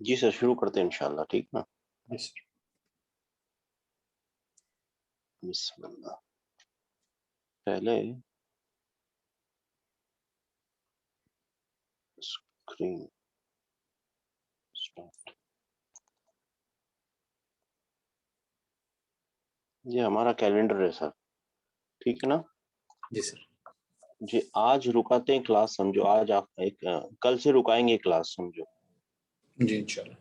जी sir, शुरू करते हैं इंशाल्लाह, ठीक ना। Yes, sir. बिस्मिल्लाह। पहले स्क्रीन स्टार्ट। ये हमारा कैलेंडर है सर, ठीक है ना। जी सर। जी आज रुकाते हैं क्लास, समझो आज आप कल से रुकाएंगे क्लास, समझो, जी इंशाल्लाह।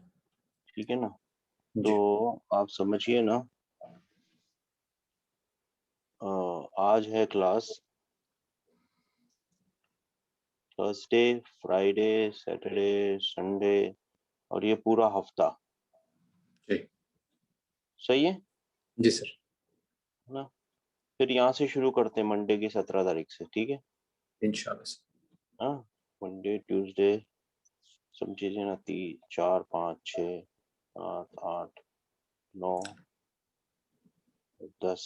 ठीक है ना। तो जी आप समझिए ना, आज है class Thursday, Friday, Saturday, Sunday और ये पूरा हफ्ता, जी सही है जी सर। ना। फिर यहाँ से शुरू करते हैं मंडे की 17 तारीख से, ठीक है। इंशाल्लाह सर। हाँ, मंडे ट्यूसडे समझिए ना, 3 4 5 6 7 8 9 10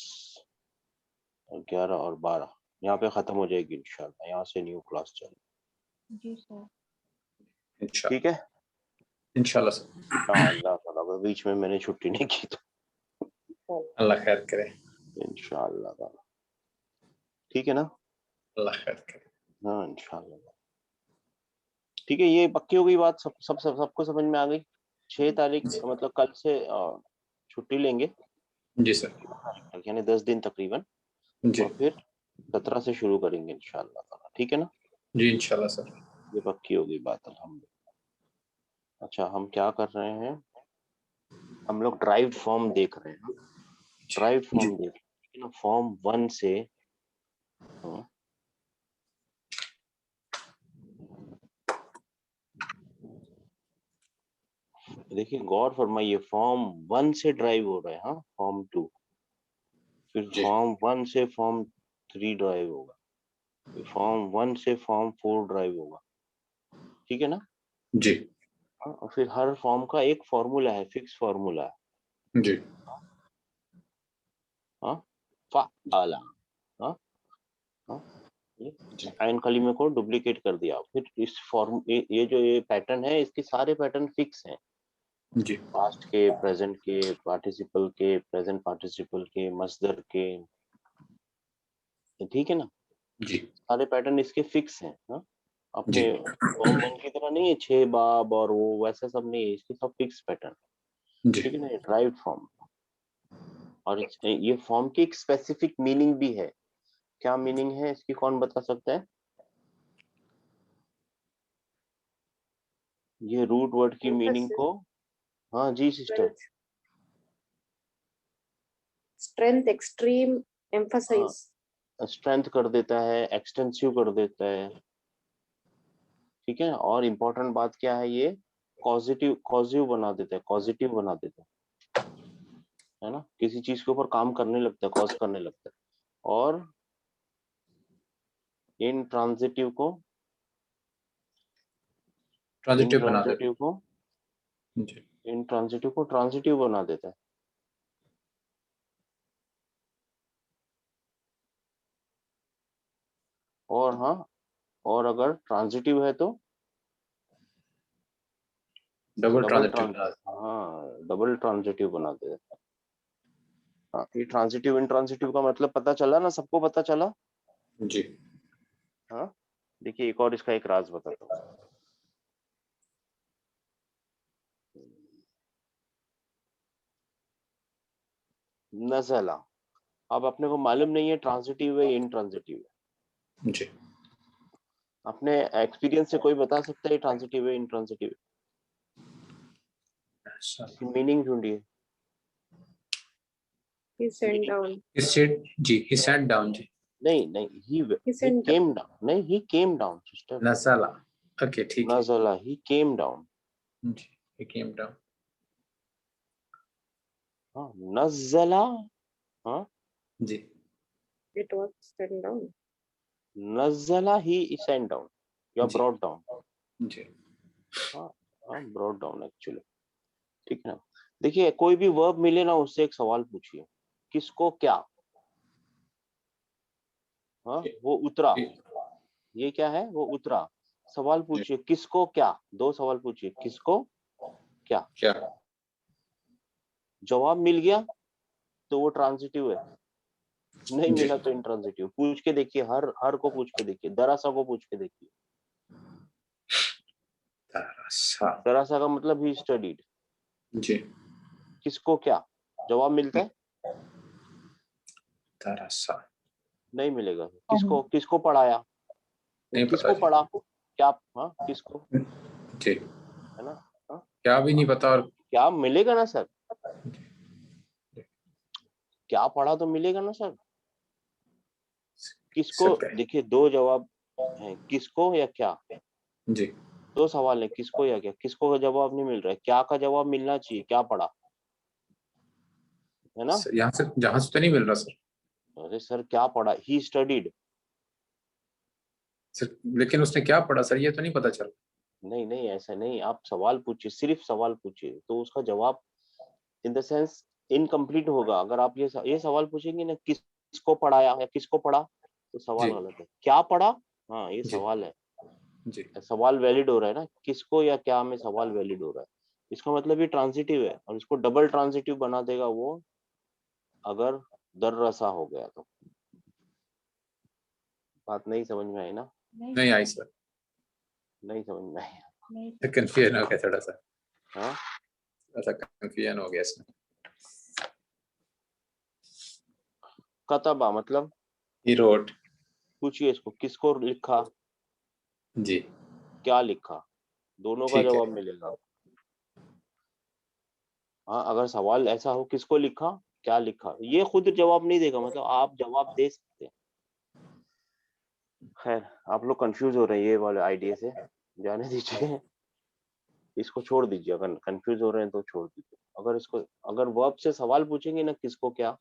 11 और 12 यहाँ पे खत्म हो जाएगी इंशाल्लाह। यहाँ से न्यू क्लास चलेगी, जी सर। इंशाल्लाह ठीक है। इंशाल्लाह सर। इंशाल्लाह ताला, बीच में मैंने छुट्टी नहीं की तो अल्लाह खैर करे। इंशाल्लाह ताला, ठीक है ना। अल्लाह खैर करे। हाँ इंशाल्लाह, ठीक है। ये पक्की हो गई बात, सबको समझ में आ गई। 6 तारीख मतलब कल से छुट्टी लेंगे, जी सर। 15 तारीख तक, यानी 10 दिन तकरीबन। जी और फिर 17 से शुरू करेंगे इंशाल्लाह ताला, ठीक है ना। जी इंशाल्लाह सर। ये पक्की हो गई बात, अल्हम्दुलिल्लाह। अच्छा, हम क्या कर रहे हैं, हम लोग ड्राइव फॉर्म देख रहे हैं। ड्राइव जी फॉर्म देख रहे हैं ना, फॉर्म 1 से। हाँ, देखिए गौर फरमाइए, फॉर्म 1 से ड्राइव हो रहा है, हाँ फॉर्म 2, फिर जी फॉर्म 1 से फॉर्म 3 ड्राइव होगा, फिर फॉर्म 1 से फॉर्म 4 ड्राइव होगा, ठीक है ना। जी हाँ, और फिर हर फॉर्म का एक फॉर्मूला है, फिक्स फॉर्मूला है। जी हाँ, फ़अला, हाँ हाँ, ये जी आयन कलीमे को डुप्लीकेट कर दिया। फिर इस फॉर्म ये जो ये पैटर्न है, इसके सारे पैटर्न फिक्स हैं। जी पास्ट के, प्रेजेंट के, पार्टिसिपल के, प्रेजेंट पार्टिसिपल के, मस्दर के, ठीक है ना। जी सारे पैटर्न इसके फिक्स हैं। हाँ, जी अपने फॉर्म 1 की तरह नहीं है, 6 बाब और वो वैसा सब नहीं है, इसके सब फिक्स पैटर्न, जी ठीक है ना। ड्राइव्ड फॉर्म, और ये फॉर्म की एक स्पेसिफिक मीनिंग भी है। क्या मीनिंग है इसकी, कौन बता सकता है। ये रूट वर्ड की मीनिंग को, हाँ जी सिस्टर, स्ट्रेंथ, एक्सट्रीम, एम्फसाइज। हाँ स्ट्रेंथ कर देता है, एक्सटेंसिव कर देता है, ठीक है। और इम्पोर्टेंट बात क्या है, ये कॉजिटिव बना देता है, पॉजिटिव बना देता है ना। किसी चीज के ऊपर काम करने लगता है, कॉज करने लगता है। और इन ट्रांजिटिव को, इन ट्रांजिटिव बना देते। ट्रांजिटिव को जी इन ट्रांजिटिव को ट्रांजिटिव बना देता है। और हाँ, और अगर ट्रांजिटिव है तो डबल डबल ट्रांजिटिव ट्रांस बना देते। हाँ, डबल ट्रांजिटिव बना देता है। हाँ, ये ट्रांजिटिव इंट्रांजिटिव का मतलब पता चला ना, सबको पता चला। जी हाँ, देखिए एक और इसका एक राज बताता हूँ। नजला, अब अपने को मालूम नहीं है ट्रांजिटिव है इंट्रांजिटिव है। जी अपने एक्सपीरियंस से कोई बता सकता है ट्रांजिटिव है इंट्रांजिटिव है, सर। इसकी मीनिंग ढूंढिए। He sent meaning, down. He set जी ही सैट डाउन जी। नहीं नहीं, He he sent. Came down, नहीं ही केम डाउन सिस्टर। नज़ला। ओके ठीक है। नजला, ही केम डाउन। जी ही केम डाउन। हाँ, नजला, हाँ, जी It was sent down. नजला ही सेंड डाउन या जी ब्रॉट डाउन। जी हाँ हाँ, ब्रॉट डाउन एक्चुअली, ठीक है ना। देखिए कोई भी वर्ब मिले ना, उससे एक सवाल पूछिए, किसको क्या। हाँ, वो उतरा, जी ये क्या है, वो उतरा। सवाल जी पूछिए किसको क्या, 2 सवाल पूछिए, किसको क्या? क्या? जवाब मिल गया तो वो ट्रांजिटिव है, नहीं जी। मिला तो इंट्रांजिटिव। पूछ के देखिए, हर को पूछ के देखिए, दरासा को पूछ के देखिए। दरासा। दरासा का मतलब ही स्टडीड। जी। किसको क्या? जवाब मिलता है? दरासा नहीं मिलेगा। किसको किसको पढ़ाया? नहीं पता किसको जी। पढ़ा? क्या? हाँ, किसको? जी, है ना? हाँ, क्या भी नहीं पता। और क्या मिलेगा ना सर? क्या पढ़ा तो मिलेगा ना सर। किसको? सकता है। देखिए, दो जवाब हैं, किसको या क्या। जी, दो सवाल है, किसको या क्या। किसको का जवाब नहीं मिल रहा है, क्या का जवाब मिलना चाहिए, क्या पढ़ा, है ना? यहाँ से जहां से तो नहीं मिल रहा सर। अरे सर, क्या पढ़ा? He studied. सर लेकिन उसने क्या पढ़ा सर, ये तो नहीं पता चल। नहीं नहीं, ऐसा नहीं। आप सवाल पूछिए, सिर्फ सवाल पूछिए, तो उसका जवाब इन द सेंस इनकम्प्लीट होगा। अगर आप ये सवाल पूछेंगे ना, किसको पढ़ाया या किसको पढ़ा, तो सवाल जी। गलत है। क्या पढ़ा? हाँ, ये जी। सवाल है। जी। सवाल वैलिड हो रहा है ना, किसको या क्या में सवाल वैलिड हो रहा है। इसका मतलब ये ट्रांजिटिव है, और इसको डबल ट्रांजिटिव बना देगा वो, अगर दर रसा हो गया तो। बात नहीं समझ में आई ना? नहीं आई सर, नहीं समझ में आई? कंफ्यूजन हो गया थोड़ा सा। हाँ, ऐसा कंफ्यूजन हो गया इसमें। कतबा मतलब? He wrote. पूछिए इसको, किसको लिखा, जी, क्या लिखा, दोनों का ठीक है। जवाब मिलेगा। हाँ, अगर सवाल ऐसा हो, किसको लिखा, क्या लिखा, ये खुद जवाब नहीं देगा, मतलब आप जवाब दे सकते हैं। खैर, आप लोग कंफ्यूज हो रहे हैं ये वाले आइडिया से, जाने दीजिए। इसको छोड़ दीजिए, अगर कंफ्यूज हो रहे हैं तो छोड़ दीजिए। अगर इसको, अगर वर्ब से सवाल पूछेंगे ना, किसको क्या,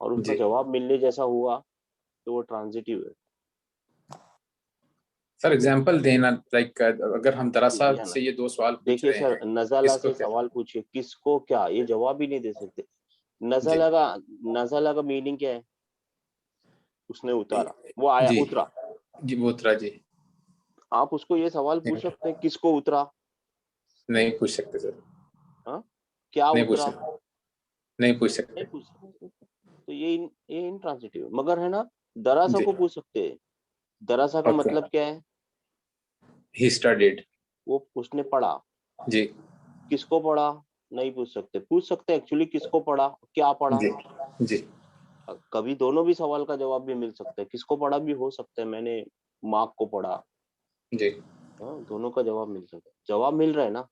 और उसका जी जवाब मिलने जैसा हुआ, तो वो ट्रांजिटिव है। सर एग्जांपल देना, लाइक अगर हम दरासा दिया ना। से ये दो सवाल पूछ देखिए रहे सर, हैं, नजाला किसको से क्या? सवाल पूछिए, किसको क्या, ये जवाब ही नहीं दे सकते। जी। नजाला का, नजाला का मीनिंग क्या है? उसने उतारा, वो आया, जी। उतरा। जी बोतरा जी। आप उसको ये सवाल पूछ सकते हैं, किसको उतरा? नहीं पूछ सकते सर। हाँ, क्या नहीं पूछ उतरा? सकते। नहीं पूछ नहीं सकते। पूछ सकते। तो ये इंट्रांजिटिव, मगर है ना, दरासा जी। को पूछ सकते हैं। दरासा का ओके। मतलब क्या है? He studied. वो उसने पढ़ा। जी। किसको पढ़ा? नहीं पूछ सकते। पूछ सकते एक्चुअली, किसको पढ़ा, क्या पढ़ा। जी। जी। कभी दोनों भी सवाल का जवाब भी मिल सकता है, किसको पढ़ा भी हो सकता है, मैंने मार्क को पढ़ा। जी। हाँ, दोनों का जवाब मिल सकता है, जवाब मिल रहा है ना।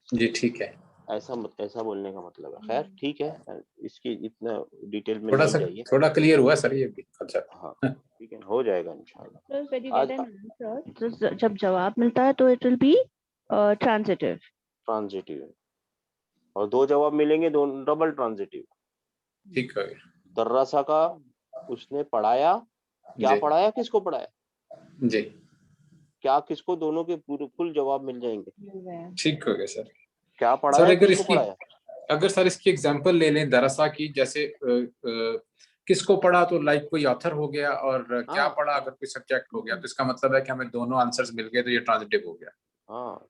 जी ठीक है। ऐसा बोलने का मतलब है। खैर ठीक है, इसकी इतना डिटेल में थोड़ा नहीं सा जाइए। थोड़ा क्लियर हुआ सर ये भी हाँ, कंसेप्ट। ठीक है, हो जाएगा इंशाल्लाह। So when you आज get an answer, तो जब जवाब मिलता है तो it will be transitive. Transitive है, और दो जवाब मिलेंगे, दोनों डबल ट्रांजिटिव। ठीक हो गया। दर्रासा का, उसने पढ़ाया, क्या जी। पढ़ाया, किसको पढ़ाया, जी क्या किसको, दोनों के पूरे फुल जवाब मिल जाएंगे। ठीक हो गया सर। क्या सर पढ़ाया, किसको पढ़ाया। अगर सर इसकी एग्जांपल ले लें दरअसा की, जैसे किसको पढ़ा तो लाइक कोई ऑथर हो गया, और क्या हाँ पढ़ा अगर कोई सब्जेक्ट हो गया, तो इसका मतलब है कि हमें दोनों आंसर्स मिल गए, तो ये ट्रांजिटिव हो गया। हाँ,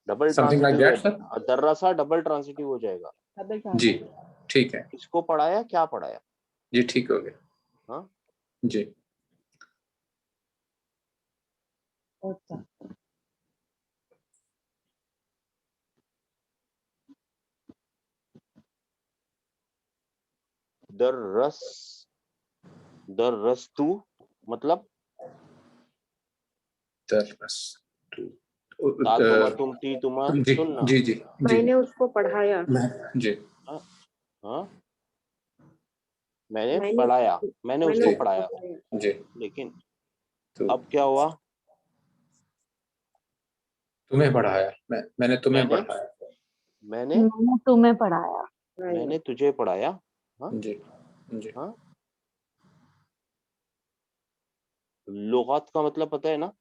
डबल समथिंग लाइक ट्रांजिटिव है। That sir. दर्रासा डबल ट्रांजिटिव हो जाएगा। जी ठीक है। किसको पढ़ाया, क्या पढ़ाया। जी ठीक हो गया। हाँ, जी। दर्रस, दर्रस्तु मतलब, बस ता तुमा तुम ती तुमा जी तुन्ना। जी जी जी। मैंने उसको पढ़ाया। जी। हाँ, हाँ, मैंने मैंने पढ़ाया, मैंने मैंने उसको जी। उसको पढ़ाया। पढ़ाया। जी। लेकिन तो अब क्या हुआ, तुम्हें पढ़ाया, मैंने तुम्हें मैंने पढ़ाया। मैंने मैंने तुम्हें पढ़ाया। मैंने तुझे पढ़ाया। हाँ, जी। जी। हाँ, लुगात का मतलब पता है ना,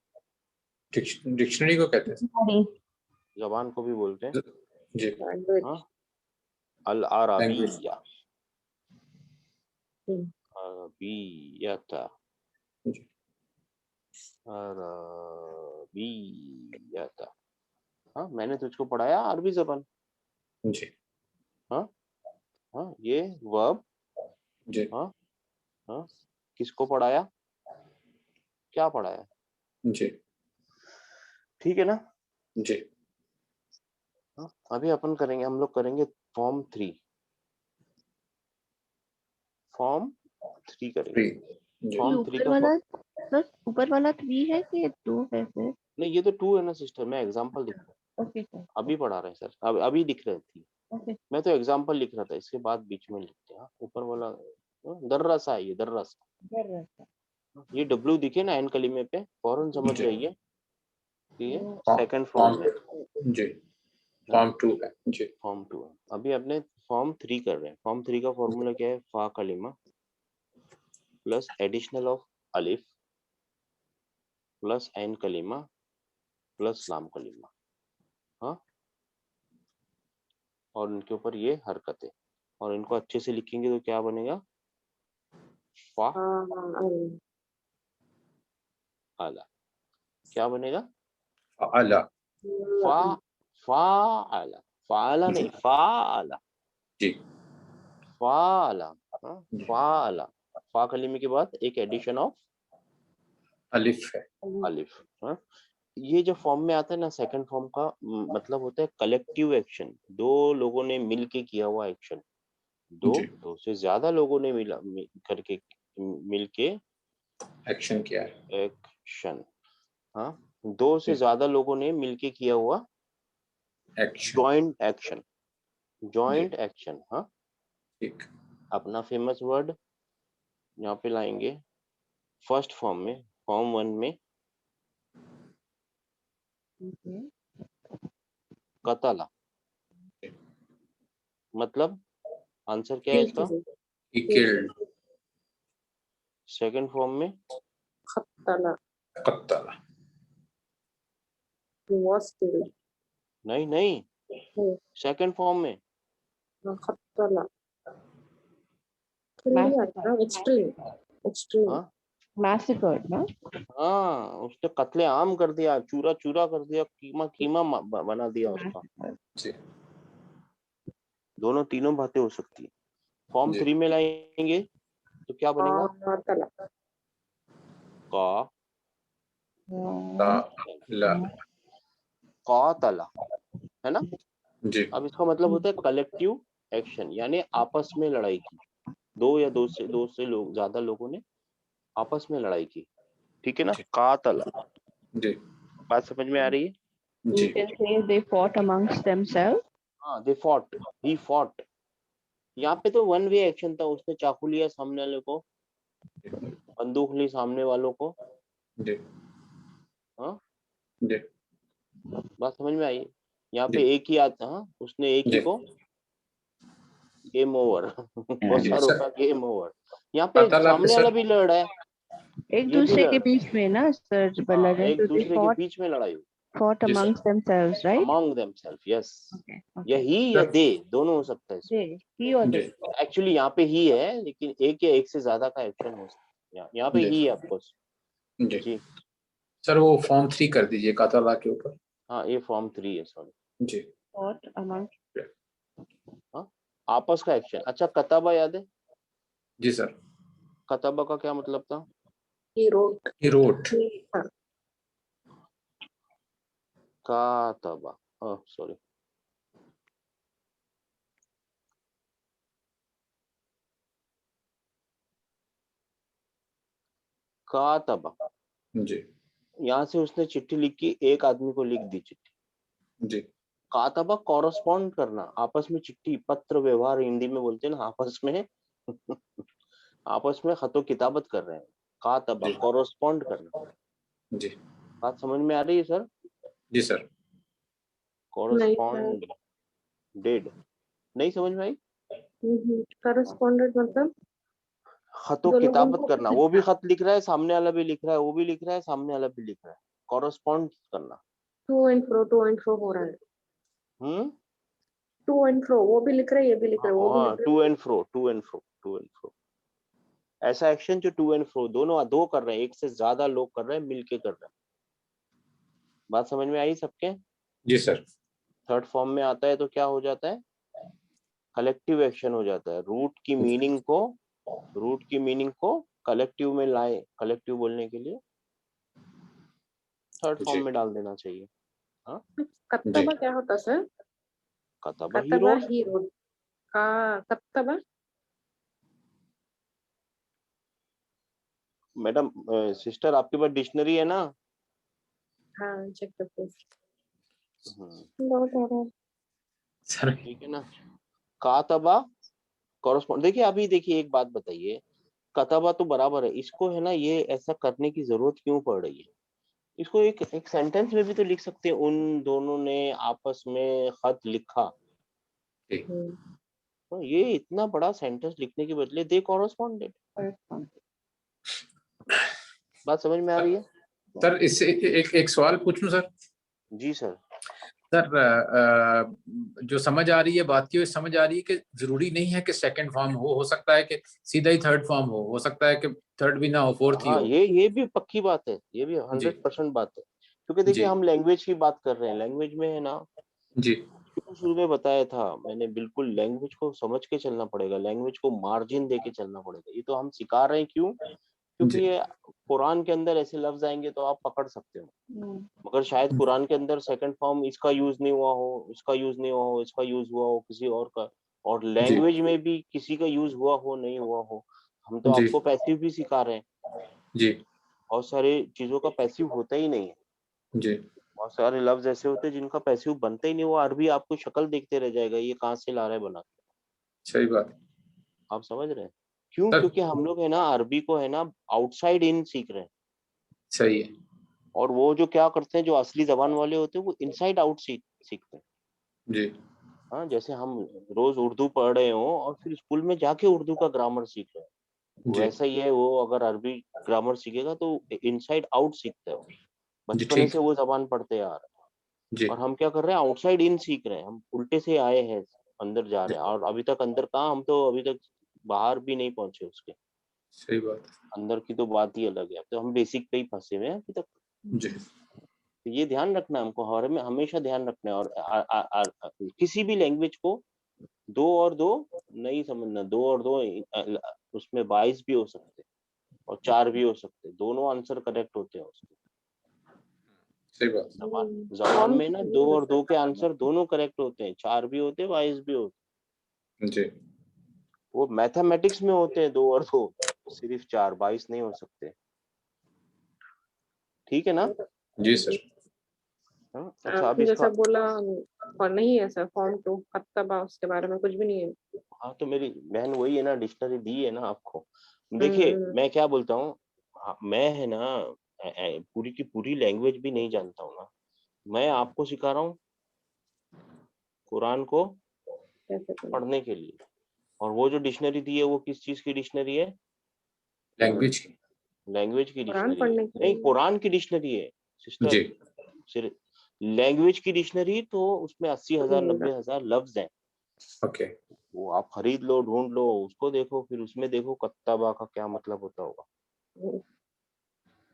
डिक्शनरी को कहते डिक्शनरी। जबान को भी बोलते हैं। हैं। जी। लैंग्वेज। हाँ, अल लैंग्वेज। अरबिया, अरबियता, जी। अरबियता। हाँ, मैंने तुझको पढ़ाया अरबी जबान। जी हाँ हाँ, ये वर्ब जी हाँ हाँ, किसको पढ़ाया, क्या पढ़ाया, जी ठीक है ना। जी हाँ, अभी अपन करेंगे, हम लोग करेंगे फॉर्म 3, फॉर्म 3 करेंगे। फ्री जी फॉर्म 3 ऊपर का वाला सर, ऊपर वाला 3 है कि 2 है सर? नहीं, ये तो 2 है ना सिस्टर, मैं एग्जांपल लिख रहा हूँ, ओके सर, अभी पढ़ा रहे हैं सर, अभी लिख रहे थी, ओके मैं तो एग्जांपल लिख रहा था, इसके बाद बीच में लिखते हैं। हाँ, ऊपर वाला दर्रासा है, ये दर्रासा, सर। ये डब्ल्यू दिखे ना एन कलीमे पे, फौरन समझ जी जाइए कि ये फॉर्म सेकंड फॉर्म है। जी फॉर्म 2 है जी फॉर्म 2 है। अभी अपने फॉर्म 3 कर रहे हैं। फॉर्म 3 का फॉर्मूला क्या है, फा कलीमा प्लस एडिशनल ऑफ अलिफ प्लस एन कलीमा प्लस लाम कलीमा। हाँ, और इनके ऊपर ये हरकतें, और इनको अच्छे से लिखेंगे तो क्या बनेगा, फा आला, क्या बनेगा, आला फा फा आला, फाला नहीं, फा आला, जी फा आला। हाँ, फा आला, फा कलीमे के बाद एक एडिशन ऑफ अलिफ है अलिफ। हाँ, ये जो फॉर्म में आता है ना, सेकंड फॉर्म का मतलब होता है कलेक्टिव एक्शन, दो लोगों ने मिलके किया हुआ एक्शन, जी दो से ज्यादा लोगों ने करके मिलके एक्शन किया है एक्शन। हाँ, दो से जी ज्यादा लोगों ने मिलके किया हुआ एक्शन जॉइंट एक्शन, जी जॉइंट एक्शन। हाँ, ठीक अपना फेमस वर्ड यहाँ पे लाएंगे फर्स्ट फॉर्म में, फॉर्म 1 में कतला, मतलब आंसर क्या है इसका, he killed सेकंड फॉर्म में खत्तला कत्तला was killed. नहीं नहीं, Oh, सेकंड फॉर्म में खत्तला extreme extreme हाँ मैसेकर्ड ना? हाँ, उसने कत्ले आम कर दिया, चूरा चूरा कर दिया, कीमा कीमा बना दिया उसका। जी दोनों तीनों बातें हो सकती है। फॉर्म जी 3 में लाएंगे तो क्या बनेगा, खत्तला का ला कातला, है ना। जी अब इसका मतलब होता है कलेक्टिव एक्शन, यानी आपस में लड़ाई की, दो या दो से लोग ज्यादा लोगों ने आपस में लड़ाई की, ठीक है ना। कातला, जी बात समझ में आ रही है। जी You can say they fought amongst themselves. हाँ, दे फॉट, ही फॉट, यहाँ पे तो वन वे एक्शन था, उसने चाकू लिया सामने वाले को, बंदूक ली सामने वालों को। जी हाँ, जी बात समझ में आई। यहाँ पे जी एक ही आता, हाँ, उसने एक ही जी को गेम ओवर जी बसा सर रोका, गेम ओवर। यहाँ पे कत्तला पे सामने वाला सर भी लड़ रहा है, एक ये भी दूसरे के लड़, बीच में ना सर हाँ, लड़े, एक तो they दूसरे के बीच में लड़ाई हुई, fought जी sir amongst themselves, right? Among themselves, yes. Okay, या okay. ही या दे, दोनों हो सकता है इसमें। They, he or जी they. एक्चुअली यहाँ पे ही है, लेकिन एक या एक से ज्यादा का एक्शन हो सकता है, यहाँ पे जी ही है ऑफकोर्स। जी जी सर वो फॉर्म 3 कर दीजिए कत्तला के ऊपर हाँ, ये फॉर्म 3 है, सॉरी। जी Fought amongst. हाँ, आपस का एक्शन। अच्छा, कताबा याद है, जी सर कताबा का क्या मतलब था, he wrote he wrote कातबा, सॉरी, कातबा, जी यहाँ से उसने चिट्ठी लिखी, एक आदमी को लिख दी चिट्ठी। जी कातबा कॉरस्पॉन्ड करना, आपस में चिट्ठी पत्र व्यवहार हिंदी में बोलते हैं ना, आपस में आपस में खतो किताबत कर रहे हैं, कातबा जी कॉरस्पॉन्ड करना। जी बात समझ में आ रही है सर, जी सर कॉरस्पॉन्ड डेड, नहीं समझ में आई। correspondent मतलब खतो दो लोगों किताबत को करना, वो भी खत लिख रहा है, सामने वाला भी लिख रहा है, वो भी लिख रहा है, सामने वाला भी लिख रहा है, कॉरस्पॉन्ड करना। टू एंड फ्रो हो रहा है, हम्म, टू एंड फ्रो, वो भी लिख रहा है ये भी लिख रहा है, वो भी हाँ, लिख रहा to and fro, to and fro, to and fro, ऐसा एक्शन जो टू एंड फ्रो, दोनों दो कर रहे हैं, एक से ज्यादा लोग कर रहे हैं, मिलके कर रहे हैं। बात समझ में आई सबके। जी सर थर्ड फॉर्म में आता है तो क्या हो जाता है, कलेक्टिव एक्शन हो जाता है। रूट की मीनिंग को कलेक्टिव में लाए, कलेक्टिव बोलने के लिए थर्ड फॉर्म जी में डाल देना चाहिए। हाँ, कत्तबा क्या होता सर? कतबा ही कत्तबा रोड। ही रोड का कत्तबा। मैडम सिस्टर आपके पास डिक्शनरी है ना? हाँ चेक करते हैं। सर। ठीक है ना। कातबा कॉरस्पॉन्ड, देखिए अभी देखिए एक बात बताइए, कतबा तो बराबर है, इसको है ना ये ऐसा करने की जरूरत क्यों पड़ रही है? इसको एक सेंटेंस में भी तो लिख सकते हैं, उन दोनों ने आपस में खत लिखा। तो ये इतना बड़ा सेंटेंस लिखने के बदले दे कॉरस्पॉन्डेड। बात समझ में आ रही है? सर इससे एक सवाल पूछूं सर? जी सर। सर जो समझ आ रही है बात की, समझ आ रही है कि जरूरी नहीं है कि सेकंड फॉर्म हो सकता है कि सीधा ही थर्ड फॉर्म हो सकता है कि थर्ड भी ना हो, फोर्थ ही हाँ, हो। ये भी पक्की बात है, ये भी जी 100% बात है, क्योंकि देखिए जी हम लैंग्वेज की बात कर रहे हैं, लैंग्वेज में है ना, जी शुरू में बताया था मैंने, बिल्कुल लैंग्वेज को समझ के चलना पड़ेगा, लैंग्वेज को मार्जिन दे के चलना पड़ेगा। ये तो हम सिखा रहे हैं, क्यों? क्योंकि जी ये कुरान के अंदर ऐसे लफ्ज आएंगे तो आप पकड़ सकते हो, मगर शायद कुरान के अंदर सेकंड फॉर्म इसका यूज नहीं हुआ हो, इसका यूज नहीं हुआ हो, इसका यूज हुआ हो किसी और का, और जी लैंग्वेज में भी किसी का यूज हुआ हो नहीं हुआ हो। हम तो जी आपको पैसिव भी सिखा रहे हैं, जी बहुत सारे चीजों का पैसिव होता ही नहीं है, जी बहुत सारे लफ्ज ऐसे होते हैं जिनका पैसिव बनता ही नहीं, वो अरबी आपको शक्ल देखते रह जाएगा, ये कहाँ से ला रहा है बना के। सही बात है। आप समझ रहे हैं? क्यों? सर क्योंकि हम लोग है ना अरबी को है ना आउटसाइड इन सीख रहे हैं, सही है। और वो जो क्या करते हैं, जो असली जबान वाले होते हैं वो इनसाइड आउट सीखते हैं। जी हाँ, जैसे हम रोज उर्दू पढ़ रहे हो और फिर स्कूल में जाके उर्दू का ग्रामर सीख रहे हो, जी वैसा ही है वो, अगर अरबी ग्रामर सीखेगा तो इनसाइड आउट सीखता है वो, जी बचपने ठीक से वो जबान पढ़ते आ रहे जी हैं। और हम क्या कर रहे हैं, आउटसाइड इन सीख रहे हैं, हम उल्टे से आए हैं, अंदर जा रहे हैं, और अभी तक अंदर कहाँ, हम तो अभी तक बाहर भी नहीं पहुंचे उसके, सही बात अंदर की तो बात ही अलग है, तो हम बेसिक पे ही फंसे हुए हैं अभी तक। है। जी तो ये ध्यान रखना है हमको, हमें हमेशा ध्यान रखना है, और किसी भी लैंग्वेज को दो और दो नहीं समझना, दो और दो उसमें 22 भी हो सकते हैं और 4 भी हो सकते हैं, दोनों आंसर करेक्ट होते हैं उसके। सही बात जबान में ना 2 और 2 के आंसर दोनों करेक्ट होते हैं, 4 भी होते हैं, 22 भी होते है। जी हैं। वो मैथमेटिक्स में होते हैं 2 और 2, सिर्फ 4, 22 नहीं हो सकते। ठीक है ना? जी सर। हाँ, अच्छा अब आपने जैसा इसका, बोला और नहीं है सर, फॉर्म टू कत्तबा उसके बारे में कुछ भी नहीं है। हाँ तो मेरी बहन वही है ना, डिक्शनरी दी है ना आपको। देखिए हम्म मैं क्या बोलता हूँ, हाँ, मैं है ना पूरी की पूरी लैंग्वेज भी नहीं जानता हूँ ना, मैं आपको सिखा रहा हूँ कुरान को कैसे करना? पढ़ने के लिए, और वो जो डिक्शनरी दी है वो किस चीज की डिक्शनरी है? लैंग्वेज की। लैंग्वेज की कुरान डिक्शनरी है, पढ़ने के नहीं लिए। कुरान की डिक्शनरी है जी सिस्टर। सिर्फ लैंग्वेज की डिक्शनरी तो उसमें 80,000 मिलेगा। 90,000 लफ्ज हैं, ओके वो आप खरीद लो, ढूंढ लो उसको, देखो फिर उसमें देखो कत्ताबा का क्या मतलब होता होगा।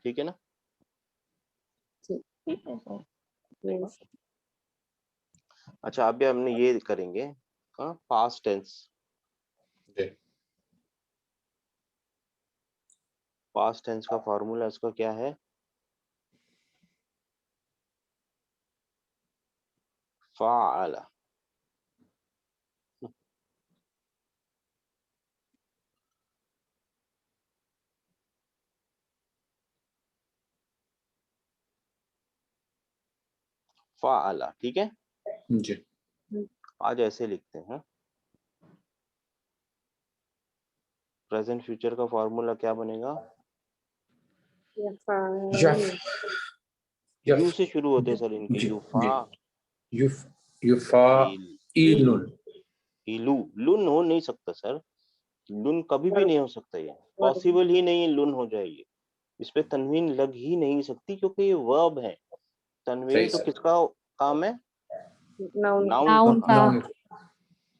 ठीक है ना? ठीक है सर। मीन्स अच्छा अभी हमने ये करेंगे, हाँ, पास्ट टेंस। जी पास्ट टेंस का फॉर्मूला इसका क्या है? फ़अल। फ़अल, ठीक है। जी आज ऐसे लिखते हैं, प्रेजेंट फ्यूचर का फॉर्मूला क्या बनेगा? यफ यू यफ से शुरू होते हैं सर इनके, जी यूफा जी युफ युफा इल इलुन। इलू। लुन हो नहीं सकता सर, लुन कभी भी नहीं हो सकता, ये पॉसिबल ही नहीं है लुन हो जाए ये, इस पे तनवीन लग ही नहीं सकती, क्योंकि ये वर्ब है। तनवीन सही तो सर। किसका काम है? नाउन नाउन का नाउन का। काम है, नाउन।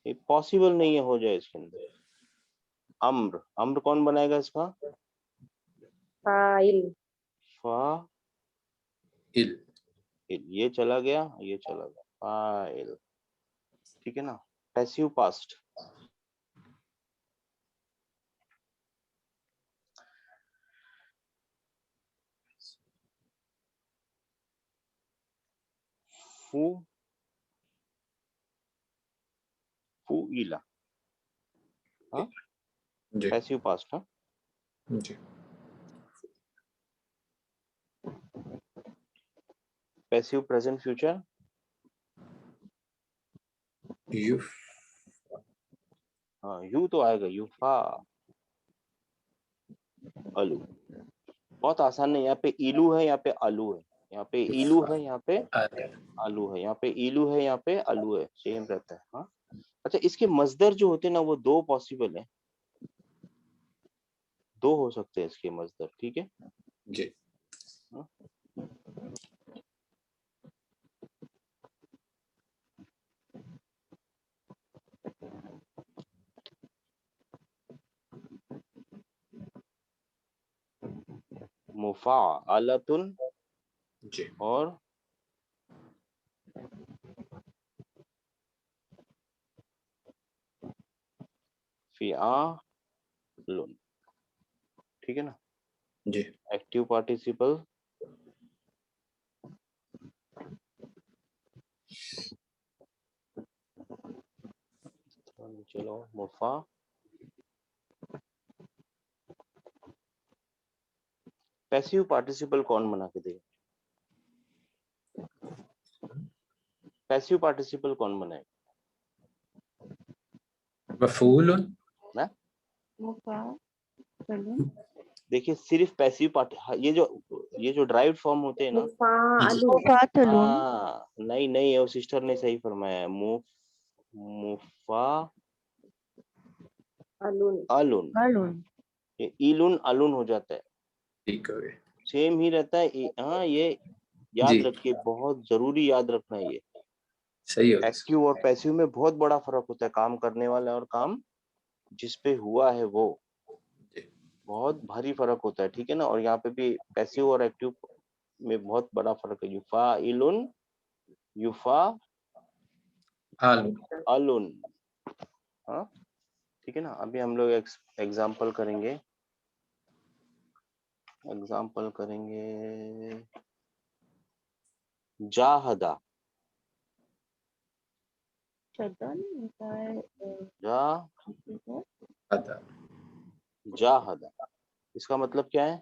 ये पॉसिबल नहीं है हो जाए इसके अंदर। अम्र, अम्र कौन बनाएगा इसका? फाइल। फा इल। ये चला गया, ये चला गया, फाइल। ठीक है ना? पैसिव पास्ट, फू फूइला, हाँ जी पैसिव पास्ट, हाँ जी पैसिव प्रेजेंट फ्यूचर यू हाँ यू तो आएगा, यूफा अलू। बहुत आसान है, यहाँ पे इलू है, यहाँ पे आलू है, यहाँ पे इलू है, यहाँ पे आलू है, यहाँ पे इलू है, यहाँ पे आलू है, सेम रहता है। हाँ अच्छा, इसके मजदर जो होते हैं ना वो दो पॉसिबल है, दो हो सकते हैं इसके मजदर, ठीक है। जी हाँ? मुफाअलतुन जी और फिआलुन, ठीक है ना। जी एक्टिव पार्टिसिपल चलो मुफा पैसिव पार्टिसिपल कौन बना के देगा, पैसिव पार्टिसिपल कौन बनाएगा मफूल ना। मुफाअलुन देखिए सिर्फ पैसिव पार्ट, ये जो ड्राइव्ड फॉर्म होते हैं ना, मुफाअलुन मुफाअलुन हाँ नहीं नहीं, वो सिस्टर ने सही फरमाया है, मुफा अलुन अलुन, अलुन ये इलुन अलुन हो जाता है, ठीक हो गए सेम ही रहता है। हाँ ये याद जी रखिए, बहुत जरूरी याद रखना है, ये सही हो गया एक्टिव और पैसिव में बहुत बड़ा फर्क होता है, काम करने वाला और काम जिस पे हुआ है वो, जी बहुत भारी फर्क होता है, ठीक है ना। और यहाँ पे भी पैसिव और एक्टिव में बहुत बड़ा फर्क है, युफा इलुन युफा आलू अलुन, हाँ ठीक है ना। अभी हम लोग एग्जाम्पल करेंगे, जाहदा, शब्द नहीं होता है जा आता जाहदा, इसका मतलब क्या है,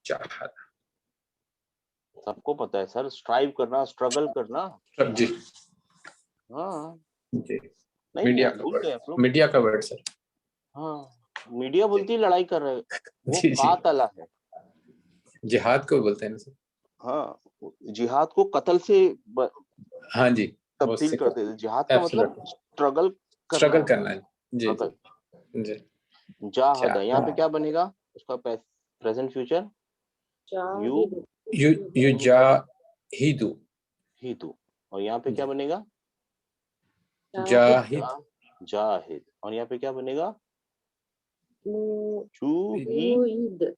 चाहत सबको पता है सर, स्ट्राइव करना, स्ट्रगल करना। जी हाँ जी नहीं मीडिया है, का भूल वर्ड गए आप लोग। मीडिया का वर्ड सर हाँ मीडिया बोलती है लड़ाई कर रहे, वो जी जी कातला है। जिहाद को बोलते हैं ना सर हाँ जिहाद को कत्ल से हाँ जी वो तब्दील कर देते, जिहाद का मतलब एब्सोल्युटली स्ट्रगल करना स्ट्रगल होता करना है, है जी जी स्ट्रगल। जी जाहदा, यहाँ पे क्या क्या बनेगा उसका present future, you Zahid you you जा ही दू ही तू, और यहाँ पे क्या बनेगा, जाहिद जाहिद, और यहाँ पे क्या बनेगा, चू ही मुईद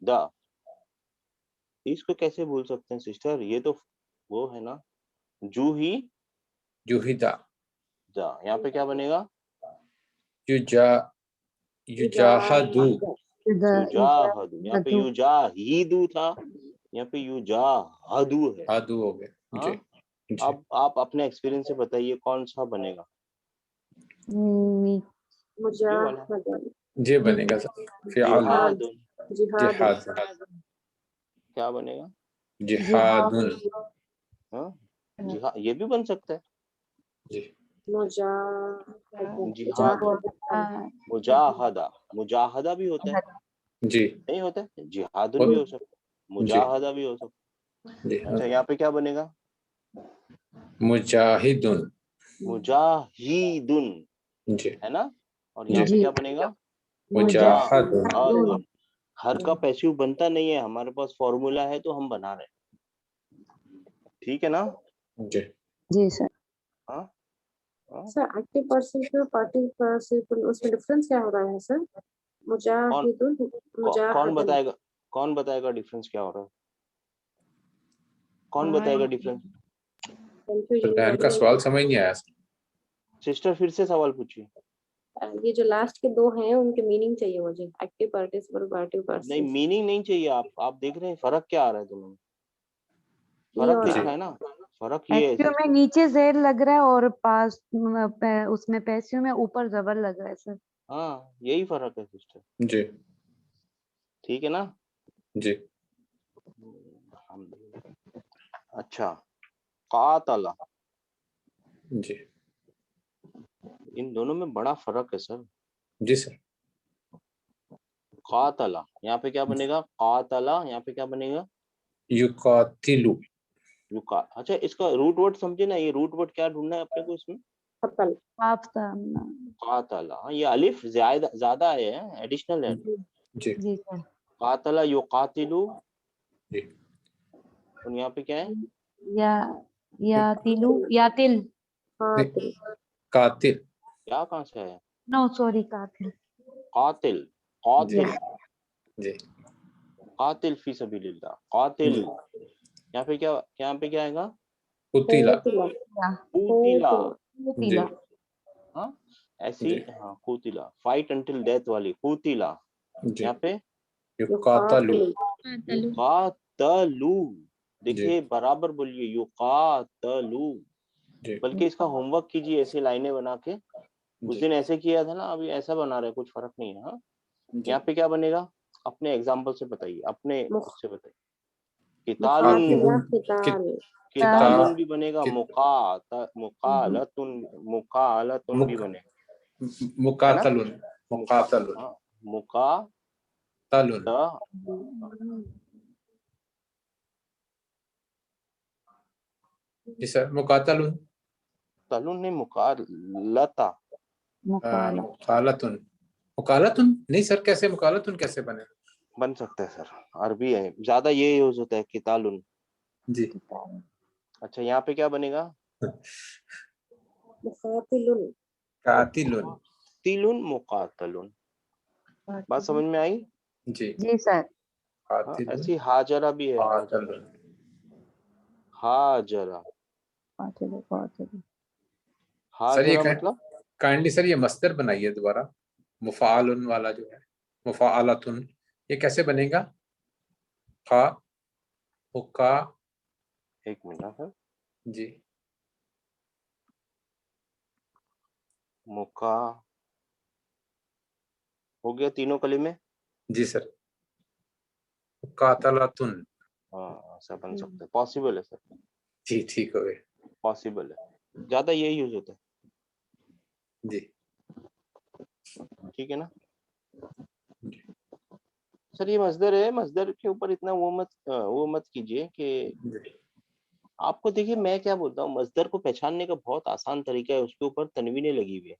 दा। इसको कैसे भूल सकते हैं सिस्टर, ये तो वो है ना, जू ही जुहिदा दा, यहाँ पे क्या बनेगा, यू जा यू जाहदू युजाहदू, यहाँ पे युजाहिदू था, यहाँ पे युजाहदू है। आदू हो गए जी हाँ जी अब आप अपने एक्सपीरियंस से बताइए कौन सा बनेगा, ये वाला मुजाहदन जी बनेगा सर फिआल जिहाद जिहाद, जिहाद क्या बनेगा, जिहादुन हाँ जिहाद, ये भी बन सकता है, जी मुजाहिद जिहाद, मुजाहदा, मुजाहदा भी होता है, जी नहीं होता है, जिहादुन भी हो सकता है, जी मुजाहदा भी हो सकता जी है। अच्छा यहाँ पे क्या बनेगा, मुजाहिदुन मुजाहिदुन, जी है ना। और यहाँ पे जी क्या बनेगा, मुजाहदुन मुजाहदुन। हर का पैसिव बनता नहीं है, हमारे पास फॉर्मूला है तो हम बना रहे हैं, ठीक है ना। जी जी सर हाँ हाँ सर एक्टिव पार्टिसिपल पार्टिसिपल उसमें डिफरेंस क्या हो रहा है सर मुजाहिदुन कौन मुजाहदन बताएगा डिफरेंस क्या हो रहा है, कौन बताएगा डिफरेंस, तो कंफ्यूजन बहन का सवाल समझ नहीं आया सिस्टर फिर से सवाल पूछिए। ये जो लास्ट के दो हैं उनके मीनिंग चाहिए मुझे, एक्टिव पार्टिसिपल पार्टिसिपल नहीं, पार्टिसिपल। मीनिंग नहीं चाहिए। आप देख रहे हैं फर्क क्या आ रहा है तुम्हें? ये फर्क और दिख रहा है ना? फर्क ये है एक्टिव सर। में नीचे जेर लग रहा है और पास उसमें पैसिव में ऊपर जबर लग रहा है सर। हाँ, यही फर्क है सिस्टर। जी ठीक है ना? जी अच्छा, कातला, जी इन दोनों में बड़ा फर्क है सर। जी सर। कातला यहाँ पे क्या बनेगा? कातला यहाँ पे क्या बनेगा? युकातिलु। युका। अच्छा, इसका रूट वर्ड समझे ना? ये रूट वर्ड क्या ढूंढना है अपने को इसमें? कपल। आप सामना। कातला। हाँ, ये अलिफ ज्यादा है, एडिशनल है। जी जी सर। कातला युकातिलु। जी और यहाँ पे क्या है? या तिलु या तिल। हाँ नहीं, तिल। कातिल। क्या कहाँ से आया? नो सॉरी कातिल। कातिल। जी कातिल। जी कातिल फी सबीलिल्लाह। कातिल। यहाँ पे क्या, यहाँ पे क्या आएगा? कुतिला। कोतिला। कूतिला। जी तिला। हाँ, ऐसी। जी हाँ, कूतिला, फाइट अंटिल डेथ वाली कूतिला। जी यहाँ पे युकातलु। युकातलू। जी देखिए, बराबर बोलिए, युकातलू। जी बल्कि इसका होमवर्क कीजिए ऐसी लाइनें बना के। उस जी दिन ऐसे किया था ना, अभी ऐसा बना रहे, कुछ फर्क नहीं है। हाँ, जी यहाँ पे क्या बनेगा? अपने एग्जाम्पल से बताइए, अपने मुख उससे बताइए। कितालुन। मुकातिला कि- किताल। कितालुन भी बनेगा। कि- मुकालतुन। मुकालतुन भी बनेगा, है ना? मुकातलुन। मुकातलुन। हाँ, मुका तलुन। जी सर। मुकातलुन। तलुन नहीं, मुकालता। मुकाला। मुकालतुन। मुकालतुन नहीं सर, कैसे मुकालतुन कैसे बने? बन सकता है सर, अरबी है, ज्यादा ये यूज होता है कितालुन। जी अच्छा, यहाँ पे क्या बनेगा? मुकातिलुन। कातिलुन। तिलुन मुकातलुन। बात समझ में आई? जी जी सर। हाँ, कातिलुन। ऐसी हाजरा भी है, हाजरा। कातलुन। हाजरा। कातिल। सर ये हाजरा मतलब? काइंडली सर ये मस्दर बनाइए दोबारा। मुफालुन वाला जो है, मुफालतुन, ये कैसे बनेगा? का हुक्का। एक मिनट सर। जी मुका हो गया तीनों कलीमे। जी सर। कातलतुन। हाँ, ऐसा बन सकता है, पॉसिबल है सर, जी ठीक हो गए। पॉसिबल है, ज्यादा यही यूज होता है। जी ठीक है ना? सर ये मजदर है, मजदर के ऊपर इतना वो मत कीजिए कि जी आपको। देखिए, मैं क्या बोलता हूँ, मजदर को पहचानने का बहुत आसान तरीका है, उसके ऊपर तनवीनें लगी हुई है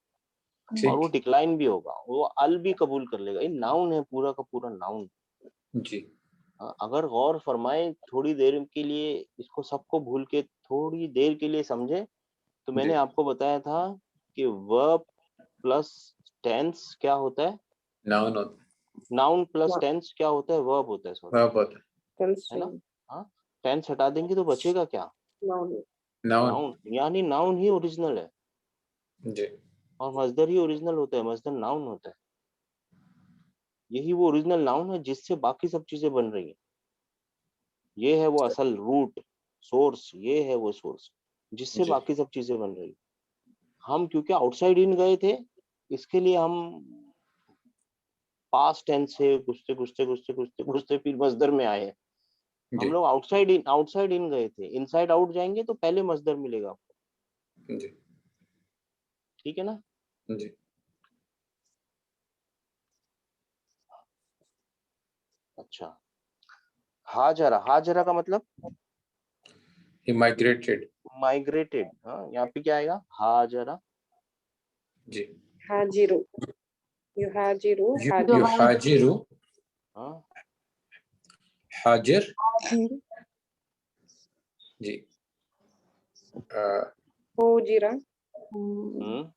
और वो ठीक। डिक्लाइन भी होगा, वो अल भी कबूल कर लेगा। ये नाउन है, पूरा का पूरा नाउन। जी अगर गौर फरमाए थोड़ी देर के लिए, इसको सबको भूल के थोड़ी देर के लिए समझे, तो मैंने जी आपको बताया था कि वर्ब प्लस टेंस क्या होता है? नाउन होता नाउन प्लस टेंस क्या होता है? वर्ब होता है, सॉरी, है। बहुत है ना? हाँ, टेंस हटा देंगे तो बचेगा क्या? नाउन। नाउन। नाउन। यानी नाउन ही ओरिजिनल है जी और मजदर ही ओरिजिनल होता है, मजदर नाउन होता है। यही वो ओरिजिनल नाउन है जिससे बाकी सब चीजें बन रही हैं। ये है वो असल रूट, सोर्स, ये है वो सोर्स जिससे जी बाकी सब चीजें बन रही। हम क्योंकि आउटसाइड इन गए थे, इसके लिए हम पास्ट टेंस से घुसते फिर मजदर में आए। हम जी लोग आउटसाइड इन गए थे, इनसाइड आउट जाएंगे तो पहले मजदर मिलेगा आपको। जी ठीक है ना? जी अच्छा, हाजरा, हाजरा का मतलब ही माइग्रेटेड। माइग्रेटेड। हाँ, यहाँ पे क्या आएगा? हाजरा। जी हाजिरु। युहाजिरु। यु हाजिरु। हाँ, हाजिर। जी होजिरा। हम्म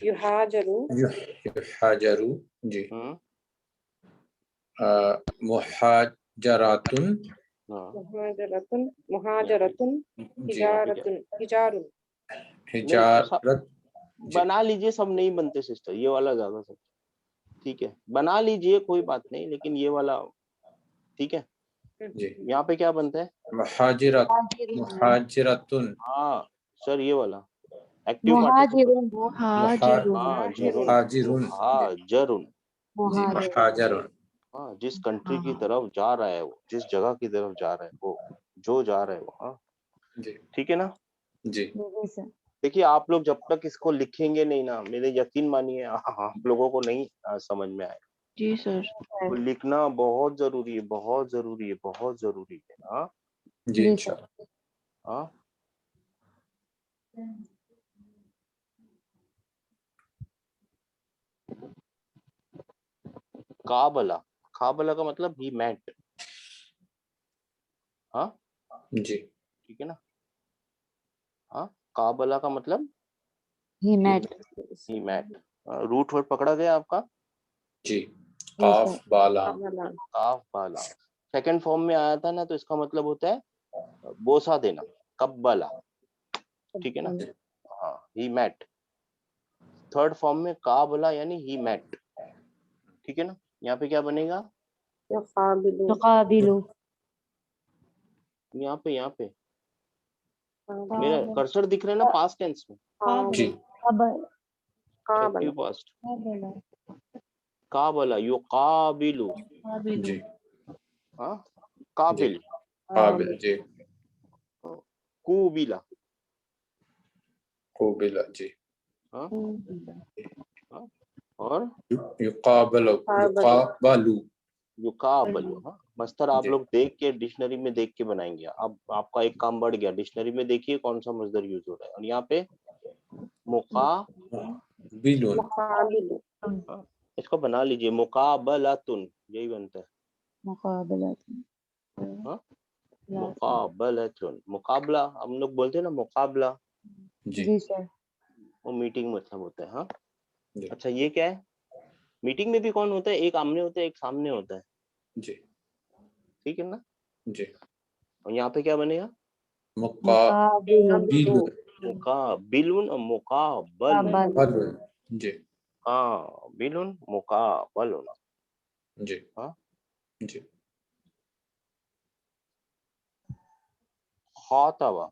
युहाजरु। हाजरू। जी हम्म मुहाजरातुन। हाँ, मुहाजरतुन। यहाँ पे मुहाजरतुन। जी यहाँ पे क्या? हिजारतुन। हिजारुन। नहीं, ऐसा हिजारत। बना लीजिए, सब नहीं बनते सिस्टर, ये वाला ज्यादा सब ठीक है, बना लीजिए कोई बात नहीं, लेकिन ये वाला ठीक है। जी यहाँ पे क्या बनता है? मुहाजिरत मुहाजिरतुन हाँ सर, ये वाला एक्टिव पार्टिसिपल। मुहाजिरुन हाँ जिरुन, मुहाजिरुन मुहाजिरुन। जी मुहाजिरुन हाँ, जिस कंट्री की तरफ जा रहा है वो, जिस जगह की तरफ जा रहा है वो, जो जा रहा है वो। हाँ जी ठीक है ना। जी जी सर। देखिए आप लोग जब तक इसको लिखेंगे नहीं ना, मेरे यकीन मानिए आप लोगों को नहीं समझ में आए। जी सर। तो लिखना बहुत जरूरी है, बहुत जरूरी है, बहुत जरूरी है। हाँ जी जी इंशाल्लाह। हाँ। काबला, काबला का मतलब ही मैट। हाँ जी ठीक है ना। हाँ, काबला का मतलब ही मैट। ही मैट। रूट वर्ड पकड़ा गया आपका। जी सर। काफ बाला काफ बाला सेकंड फॉर्म में आया था ना, तो इसका मतलब होता है बोसा देना, कब्बला। ठीक है ना। हाँ, ही मैट। थर्ड फॉर्म में काबला यानी ही मैट। ठीक है ना। यहाँ पे क्या बनेगा? युकाबिलु यहाँ पे मेरा कर्सर दिख रहा है ना, पास्ट टेंस में, जी एक्टिव पास्ट। काबला युकाबिलु। जी हाँ, काबिल। काबिल जी कुबिला। कुबिला जी हाँ हाँ, और युकाबलु युकाबलु युकाबलु। हाँ, मस्तर आप जी लोग देख के डिक्शनरी में देख के बनाएंगे। अब आपका एक काम बढ़ गया, डिक्शनरी में देखिए कौन सा मस्दर यूज हो रहा है। और यहाँ पे बिलुन हाँ, इसको बना लीजिए, मुकाबलातुन, यही बनता है। मुकाबलतुन। हाँ, मुकाबलातुन, मुकाबला हम लोग बोलते हैं ना, मुकाबला जी जी सर। वो मीटिंग मतलब होता है। हाँ जी अच्छा, ये क्या है? मीटिंग में भी कौन होता है? एक आमने होता है, एक सामने होता है। जी ठीक है ना। जी और यहाँ पे क्या बनेगा? मुकाबिलुन मुकाबिलुन और मुकाबलुन। मुकाबलुन जी हाँ, बिलुन मुकाबलुन। जी हाँ, जी खातबा।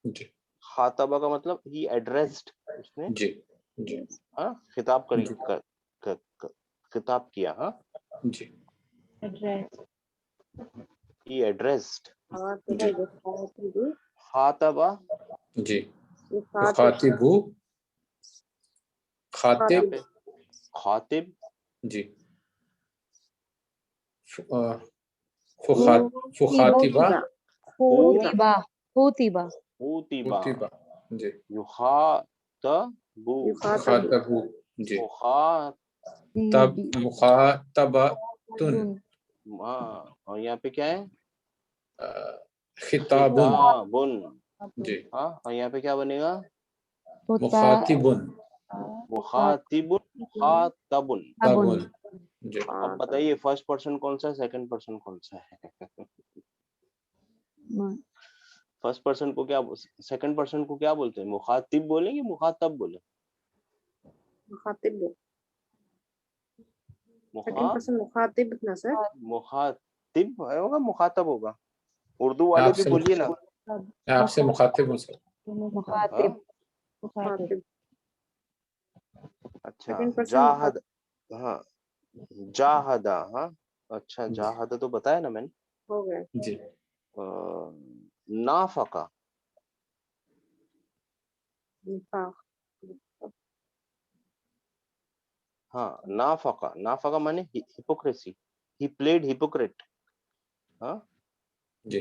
जी खातबा का मतलब ही एड्रेस्ड, उसने जी जी हाँ खिताब जी खिताब किया। हाँ, जी एड्रेस। ही एड्रेस्ड। जी खातबा जी खातिबु यहाँ खातिब पे खातिब जी फुखातिबा खुतिबा खुतिबा खुतिबा खुतिबा जी युखातबु मुखातबु जी तब तीबी मुखातबतुन हाँ, और यहाँ पे क्या है? खिताबुन खिताबुन। जी हाँ, और यहाँ पे क्या बनेगा? मुखातिबुन मुखातिबुन, मुखातबुन। तबुन जी अब बताइए फर्स्ट पर्सन कौन सा है, सेकंड पर्सन कौन सा है? फर्स्ट पर्सन को क्या, सेकंड पर्सन को क्या बोलते हैं? मुखातिब बोलेंगे, मुखातब बोले? मुखातिब होगा, मुखातब होगा? उर्दू वाले भी बोलिए ना। आपसे मुखातिब हूँ सर। हाँ? अच्छा, जाहद। हाँ, जाहदा। हाँ अच्छा, जाहदा तो बताया ना मैंने। जी नाफका। हाँ, नाफका, नाफका माने हिपोक्रेसी, ही प्लेड हिपोक्रेट। हाँ जी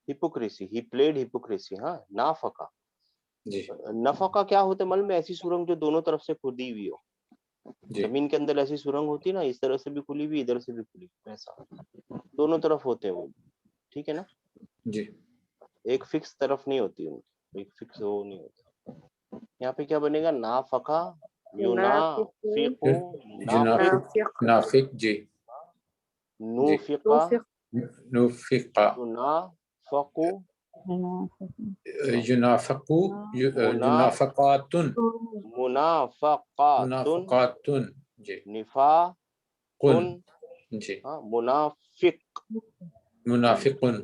हिपोक्रेसी, ही प्लेड हिपोक्रेसी। हाँ, नाफका। जी नफका क्या होता है? मतलब में ऐसी सुरंग जो दोनों तरफ से खुदी हुई हो। जी जमीन के अंदर ऐसी सुरंग होती है ना, इस तरह से भी खुली हुई, इधर से भी खुली हुई, ऐसा दोनों तरफ होते हैं वो। ठीक है ना। जी एक फिक्स तरफ नहीं होती उनकी, एक फिक्स वो नहीं होता। यहाँ पे क्या बनेगा? नाफका युनाफिकु, जुनाफिक नाफिक जी जी नूफिका नुफिका युनाफकु, युनाफिकु युनाफिकातुन मुनाफकातुन मुनाफिकातुन जी निफाकुन जी मुनाफिक मुनाफिकुन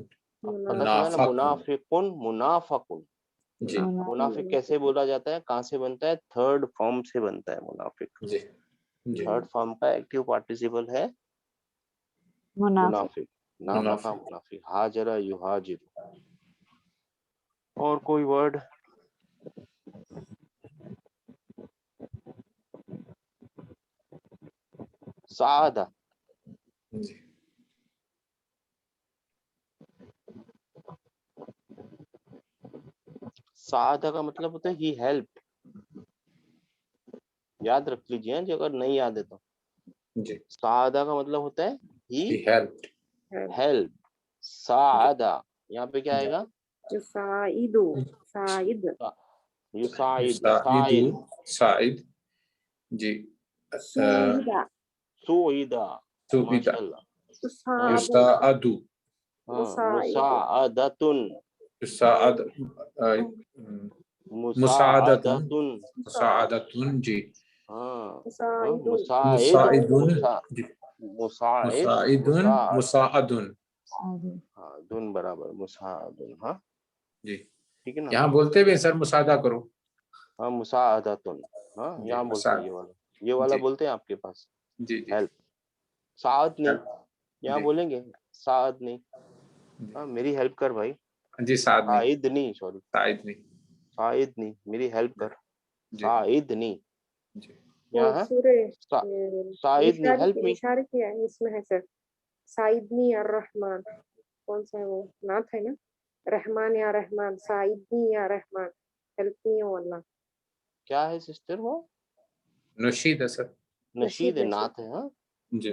पता चला ना, नाफकुन मुनाफिकुन मुनाफकुन। जी मुनाफिक कैसे बोला जाता है, कहाँ से बनता है? थर्ड फॉर्म से बनता है मुनाफिक। जी जी थर्ड फॉर्म का एक्टिव पार्टिसिपल है मुनाफिक मुनाफिक। नाफका मुनाफिक मुनाफिक, हाजरा युहाजिर। और कोई वर्ड? सादा, जी सादा का मतलब होता है ही हेल्प। याद रख लीजिए जी, अगर नहीं याद है तो। जी सादा का मतलब होता है ही he helped हेल्प। सादा यहाँ पे क्या आएगा? युसाइदु, साइद, युसाइद, युसाइदु साइद, साइद जी सुईदा, सुईदा, सुबिदा माशाल्लाह। हाँ युसादु, युसाअदु हाँ, मुसाइद, मुसाअदतुन, युसाअद मुसाअदतुन मुसाअदतुन। मुसाअदतुन जी हाँ हाँ, मुसाइदु, मुसाइद, मुसाइदुन मुसा जी मुसाइद, मुसाइदुन मुसाअद, मुसाअदुन हाँ दुन बराबर मुसाअदुन। हाँ जी ठीक है ना। यहाँ बोलते भी हैं सर मुसादा करो हाँ मुसाअदतुन, हाँ जी यहाँ बोलते हैं मुसाद ये वाला जी बोलते हैं आपके पास। जी जी हेल्प, साद नहीं, यहाँ जी बोलेंगे साद नहीं। जी हाँ मेरी हेल्प कर भाई। जी साद नहीं साइद नहीं, सॉरी, साइद नहीं साइद नहीं, मेरी हेल्प जी कर। जी साइद नहीं, जी यहाँ वो है सूरे साइद नहीं, हेल्प मी। निशार किया है इसमें है सर। साइदनी या रहमान, कौन सा है वो नाथ है ना, रहमान या रहमान, साइदनी या रहमान, हेल्प मी ओ अल्लाह। क्या है सिस्टर वो? नशीद है सर नशीद नशीद, है, नशीद। नात है। हाँ जी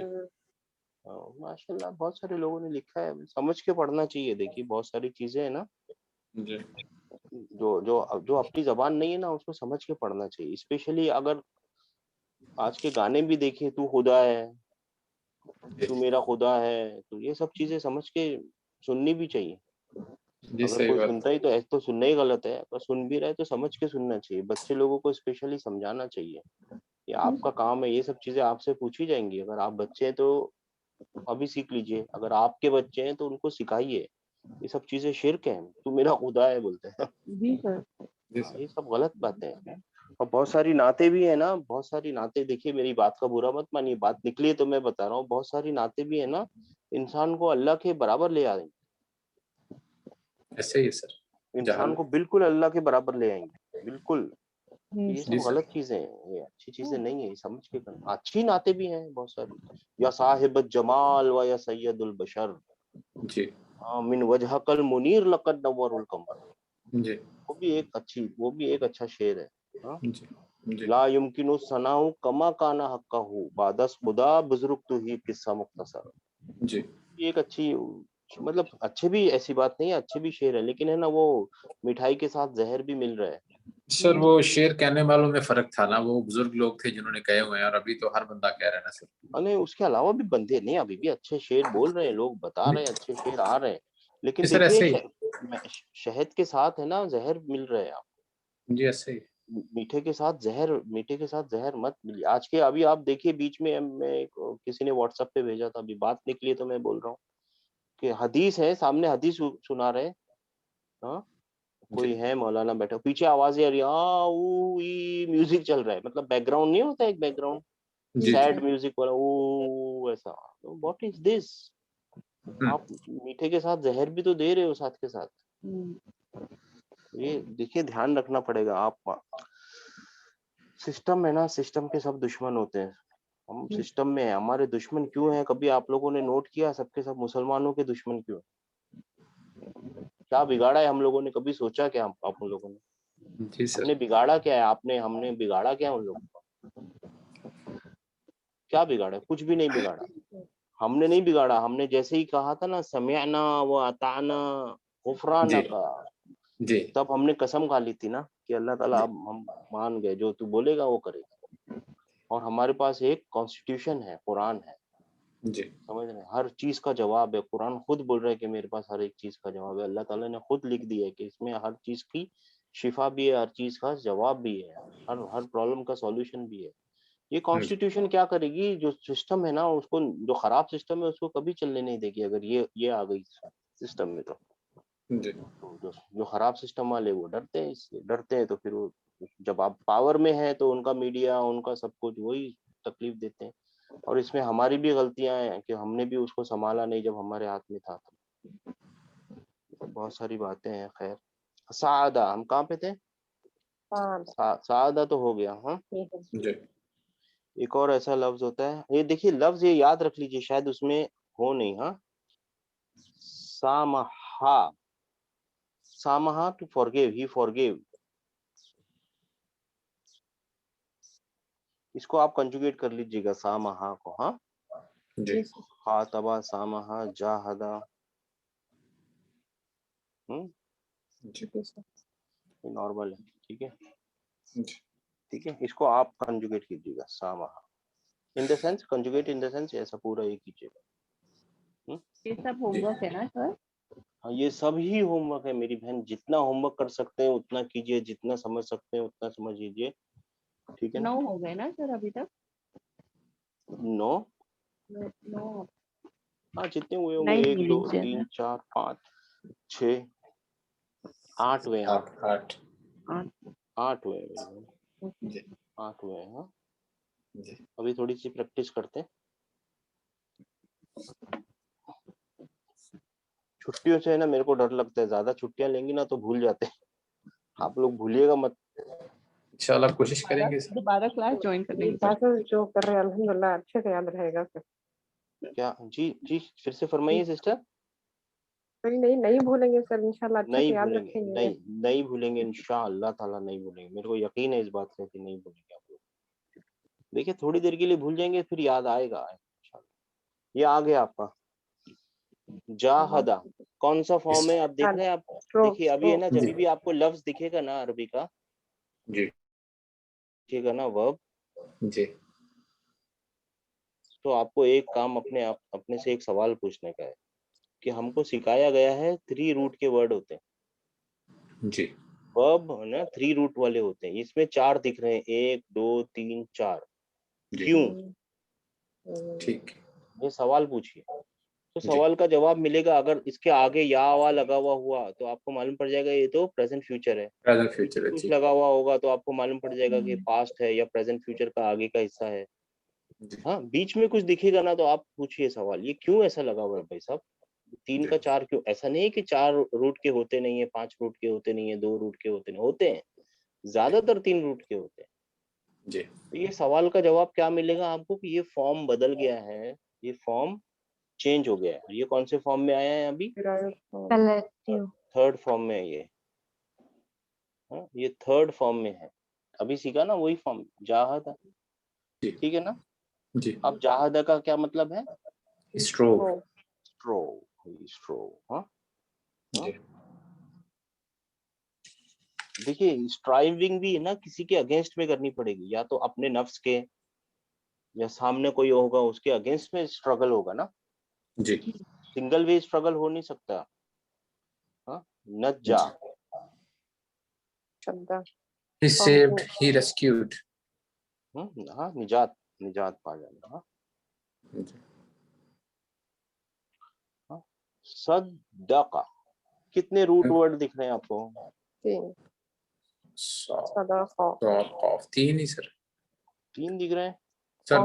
माशाल्लाह, बहुत सारे लोगों ने लिखा है, समझ के पढ़ना चाहिए। देखिए बहुत सारी चीजें है ना, जी जो जो जो अपनी जबान नहीं है ना, उसको समझ के पढ़ना चाहिए। स्पेशली अगर आज के गाने भी देखें, तू खुदा है, तू मेरा खुदा है, तो ये सब चीजें समझ के सुननी भी चाहिए। जी अगर सही कोई बात सुनता ही तो ऐसे तो सुनना ही गलत है, अगर सुन भी रहा है तो समझ के सुनना चाहिए। बच्चे लोगों को स्पेशली समझाना चाहिए, ये आपका काम है, ये सब चीजें आपसे पूछी जाएंगी। अगर आप बच्चे हैं तो अभी सीख लीजिए, अगर आपके बच्चे हैं तो उनको सिखाइए। ये सब चीजें शिर्क है, तू मेरा खुदा है बोलते हैं। जी सर। जी सर ये सब गलत बातें हैं। और बहुत सारी नाते भी है ना, बहुत सारी नाते, देखिए मेरी बात का बुरा मत मानिए, बात निकली है तो मैं बता रहा हूँ। बहुत सारी नाते भी है ना, इंसान को अल्लाह के बराबर ले आएंगे, ऐसे ही है सर इंसान जहाल को बिल्कुल अल्लाह के बराबर ले आएंगे, बिल्कुल। जी ये सर। जी सब सर गलत चीजें हैं, ये अच्छी चीजें नहीं है, ये समझ के करना। अच्छी नाते भी हैं बहुत सारी, या साहिब जमाल व या सैयदुल बशर, जी मिन वजहकल मुनीर लक़द नव्वरुल कमर। जी वो भी एक अच्छा शेर है। हाँ? जी जी ला युमकिनु सनाउ कमा काना हक्काहु बादस खुदा बुजुर्ग तू ही किस्सा मुख्तसर। जी ये एक अच्छी, मतलब अच्छे भी, ऐसी बात नहीं है, अच्छे भी शेर है, लेकिन है ना वो मिठाई के साथ जहर भी मिल रहा है। सर वो शेर कहने वालों में फर्क था ना, वो बुजुर्ग लोग थे जिन्होंने कहे हुए हैं, और अभी तो हर बंदा कह रहा है ना सर। अने उसके अलावा भी बंदे नहीं, अभी भी अच्छे शेर बोल रहे हैं, लोग बता रहे हैं, अच्छे शेर आ रहे हैं। लेकिन सर देखिए ऐसे ही शहद के साथ है ना जहर मिल रहे हैं। जी ऐसे ही मीठे के साथ जहर, मीठे के साथ जहर मत मिलिए। आज के अभी आप देखिए, बीच में मैं किसी ने व्हाट्सएप पे भेजा था, अभी बात निकली है तो मैं बोल रहा हूँ कि हदीस है सामने, हदीस सुना रहे हैं। हाँ जी कोई है मौलाना बैठा, पीछे आवाजें आ रही, हाँ वो म्यूजिक चल रहा है, मतलब बैकग्राउंड नहीं होता, एक बैकग्राउंड जी जी सैड म्यूजिक वाला, वो ऐसा। What is this? आप मीठे के साथ जहर भी तो दे रहे हो साथ के साथ। ये देखिए ध्यान रखना पड़ेगा। आप सिस्टम है ना, सिस्टम के सब दुश्मन होते हैं। हम सिस्टम में है, हमारे दुश्मन क्यों है? कभी आप लोगों ने नोट किया सबके सब मुसलमानों के दुश्मन क्यों? क्या बिगाड़ा है हम लोगों ने? कभी सोचा क्या आप उन लोगों ने? जी सर हमने बिगाड़ा क्या है? आपने, हमने बिगाड़ा क्या है उन लोगों को? क्या बिगाड़ा? कुछ भी नहीं बिगाड़ा, हमने नहीं बिगाड़ा। हमने जैसे ही कहा था ना, समिअना व अताना गुफराना जी का, जी तब हमने कसम खा ली थी ना कि अल्लाह ताला अब हम मान गए, जो तू बोलेगा वो करेगा। और हमारे पास एक कॉन्स्टिट्यूशन है, कुरान है, जी समझ रहे हैं? हर चीज का जवाब है, कुरान खुद बोल रहा है कि मेरे पास हर एक चीज का जवाब है। अल्लाह ताला ने खुद लिख दिया है कि इसमें हर चीज की शिफा भी है, हर चीज का जवाब भी है, हर हर प्रॉब्लम का सॉल्यूशन भी है। ये कॉन्स्टिट्यूशन क्या करेगी, जो सिस्टम है ना उसको, जो खराब सिस्टम है उसको कभी चलने नहीं देगी अगर ये आ गई सिस्टम में। तो जी जो खराब सिस्टम वाले वो डरते हैं, इससे डरते हैं तो फिर वो, जब आप पावर में है तो उनका मीडिया, उनका सब कुछ वही तकलीफ देते हैं। और इसमें हमारी भी गलतियां हैं कि हमने भी उसको संभाला नहीं जब हमारे हाथ में था। तो बहुत सारी बातें हैं। खैर, सादा, हम कहाँ पे थे? सादा तो हो गया। हाँ, जी एक और ऐसा लफ्ज होता है, ये देखिए लफ्ज, ये याद रख लीजिए, शायद उसमें हो नहीं। हाँ, सामहा, सामहा टू फॉरगिव, ही फॉरगिव, इसको आप कंजुगेट कर लीजिएगा सामहा को। हाँ, जी खातबा, सामहा, जाहदा। जी नॉर्मल है, ठीक है, जी ठीक है। इसको आप कंजुगेट कीजिएगा सामहा, in the sense, conjugate in the sense, ऐसा पूरा ये कीजिएगा। ये सब होमवर्क है ना सर? हाँ, ये सब ही होमवर्क है मेरी बहन, जितना होमवर्क कर सकते हैं उतना कीजिए, जितना समझ सकते हैं उतना समझ लीजिए, ठीक है ना? 9 हो गए ना सर अभी तक? 9, 9 हाँ जितने हुए होंगे, 9 1 2 मीनिंग्स है 3 4 5 6 8 हुए हैं। 8 8 हुए हैं मेरी बहन, जी 8 हुए हैं। हाँ, जी अभी थोड़ी सी प्रैक्टिस करते हैं। छुट्टियों से है ना, मेरे को डर लगता है, ज्यादा छुट्टियां लेंगी ना तो भूल जाते हैं। आप लोग भूलिएगा मत। इंशाल्लाह कोशिश करेंगे सर। दोबारा क्लास ज्वाइन करने की। क्लासेस जो कर रहे हैं अल्हम्दुलिल्लाह अच्छे से याद रहेगा सर। क्या जी जी, फिर से फरमाइए सिस्टर। नहीं नहीं भूलेंगे सर, इंशाल्लाह अच्छे नहीं से याद भूलेंगे, रखेंगे। नहीं भूलेंगे इंशाअल्लाह ताला, नहीं भूलेंगे, मेरे को यकीन है इस बात से कि नहीं भूलेंगे आप लोग। देखिए थोड़ी देर के लिए भूल जाएंगे, फिर याद आएगा इंशाअल्लाह। ये आ गया आपका जाहदा, कौन सा फॉर्म है आप देख रहे हैं? आप स्ट्रोक देखिए अभी है ना, जी जब भी आपको लफ्ज दिखेगा ना अरबी का, जी दिखेगा ना वर्ब, जी तो आपको एक काम अपने से एक सवाल पूछने का है कि हमको सिखाया गया है 3 रूट के वर्ड होते हैं। जी वर्ब है ना 3 रूट वाले होते हैं, इसमें 4 दिख रहे हैं, 1 2 3 4, जी क्यों? ठीक ये सवाल पूछिए, तो जी सवाल का जवाब मिलेगा। अगर इसके आगे या वा लगा हुआ तो आपको मालूम पड़ जाएगा ये तो प्रेजेंट फ्यूचर है। प्रेजेंट फ्यूचर है कुछ जी लगा हुआ होगा तो आपको मालूम पड़ जाएगा कि पास्ट है या प्रेजेंट फ्यूचर का आगे का हिस्सा है। जी हाँ, बीच में कुछ दिखेगा ना तो आप पूछिए सवाल, ये क्यों ऐसा लगा हुआ है भाई साहब? 3 जी का 4 क्यों? ऐसा नहीं है कि 4 रूट के होते नहीं है, 5 रूट के होते नहीं है, 2 रूट के होते नहीं होते हैं, ज्यादातर 3 रूट के होते हैं। जी तो ये सवाल का जवाब क्या मिलेगा आपको कि ये फॉर्म बदल गया है, ये फॉर्म चेंज हो गया है। ये कौन से फॉर्म में आया है अभी? कलेक्टिव। थर्ड फॉर्म में है ये। हाँ, ये थर्ड फॉर्म में है, अभी सीखा ना वही फॉर्म जाहदा, जी ठीक है ना? जी अब जाहदा का क्या मतलब है? स्ट्रोक स्ट्रो, स्ट्रो। हाँ, हाँ? जी देखिए स्ट्राइविंग भी है ना किसी के अगेंस्ट में करनी पड़ेगी, या तो अपने नफ्स के, या सामने कोई होगा उसके अगेंस्ट में स्ट्रगल होगा ना, जी सिंगल वे स्ट्रगल हो नहीं सकता। हाँ, नज्जा, श्रद्धा he saved he rescued हाँ, निजात, निजात पा जाना। हाँ, जी हाँ, सद्दका, कितने रूट वर्ड दिख रहे हैं आपको? 3 सौ सदा खौ 3 ही सर 3 दिख रहे हैं। सर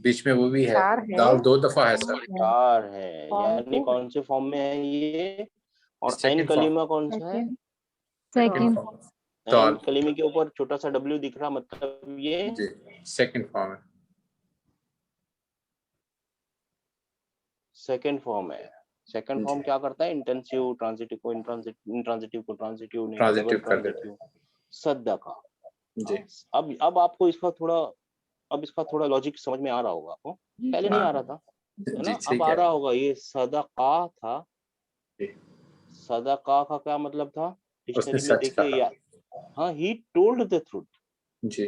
बीच में वो भी है 4 है। दाल 2 दफा है सर 4 है, यानी फॉर्म कौन से फॉर्म में है ये? और ऐन सेकंड फॉर्म कलीमा कौन सा है? Second second. फॉर्म ऐन दाल कलीमे के ऊपर छोटा सा W दिख रहा, मतलब ये जी सेकंड फॉर्म है सेकंड फॉर्म है। सेकंड फॉर्म जी क्या करता है? इंटेंसिव ट्रांजिटिव को इंट्रांजिटिव को ट्रांजिटिव, नहीं डबल ट्रांजिटिव कर देते ट्रांजिटिव, सद्दका। जी अब आपको इसका थोड़ा, अब इसका थोड़ा लॉजिक समझ में आ रहा होगा आपको, पहले नहीं हाँ आ रहा था, है ना? जी अब ठीक आ है रहा होगा। ये सदका था, जी सदका का क्या मतलब था? उसने डिक्शनरी में सच देखिए, कहा या हाँ, ही टोल्ड द ट्रूथ, जी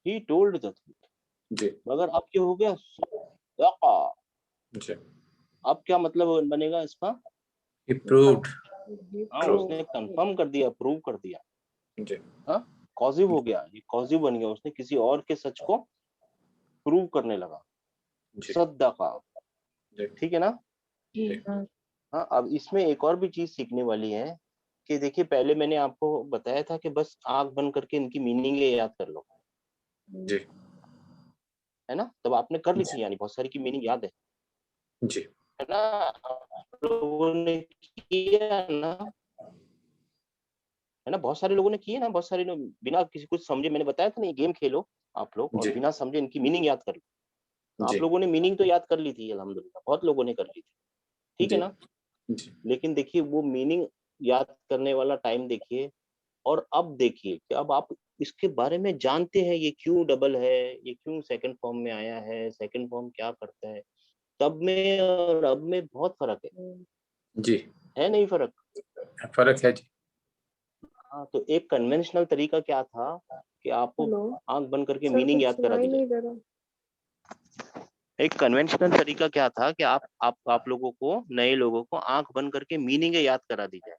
ही टोल्ड द ट्रूथ। जी मगर अब क्या हो गया, सद्दका। जी अब क्या मतलब बनेगा इसका? he proved हाँ, उसने कंफर्म कर दिया, प्रूव कर दिया। जी हाँ, कॉजिव हो गया, ये कॉजिव बन गया, उसने किसी और के सच को प्रूव करने लगा। जी सद्दका, जी ठीक है ना? जी हाँ, अब इसमें एक और भी चीज सीखने वाली है कि देखिए, पहले मैंने आपको बताया था कि बस आंख बंद करके इनकी मीनिंग याद कर लो, जी है ना? तब आपने कर ली थी, यानी बहुत सारी की मीनिंग याद है जी ना? आप लोगों ने किया ना, है ना? बहुत सारे लोगों ने किए ना, बहुत सारे लोग बिना किसी कुछ समझे, मैंने बताया था ना, ये गेम खेलो आप लोग और जी बिना समझे इनकी मीनिंग याद कर लो। तो आप जी लोगों ने मीनिंग तो याद कर ली थी, अल्हम्दुलिल्लाह, बहुत लोगों ने कर ली थी, ठीक है जी ना? जी लेकिन देखिए, वो मीनिंग याद करने वाला टाइम देखिए, और अब देखिए कि अब आप इसके बारे में जानते हैं, ये क्यों डबल है, ये क्यों सेकंड फॉर्म में आया है, सेकंड फॉर्म क्या करता है, तब में और अब में बहुत फर्क जी है नहीं फर्क? फर्क है जी। हाँ, तो एक कन्वेंशनल तरीका क्या था कि आपको हेलो आंख बंद करके सर, मीनिंग कुछ याद करा सुनाई दी जाए। नहीं दे रहा। एक कन्वेंशनल तरीका क्या था कि आप लोगों को, नए लोगों को आंख बंद करके मीनिंग याद करा दी जाए।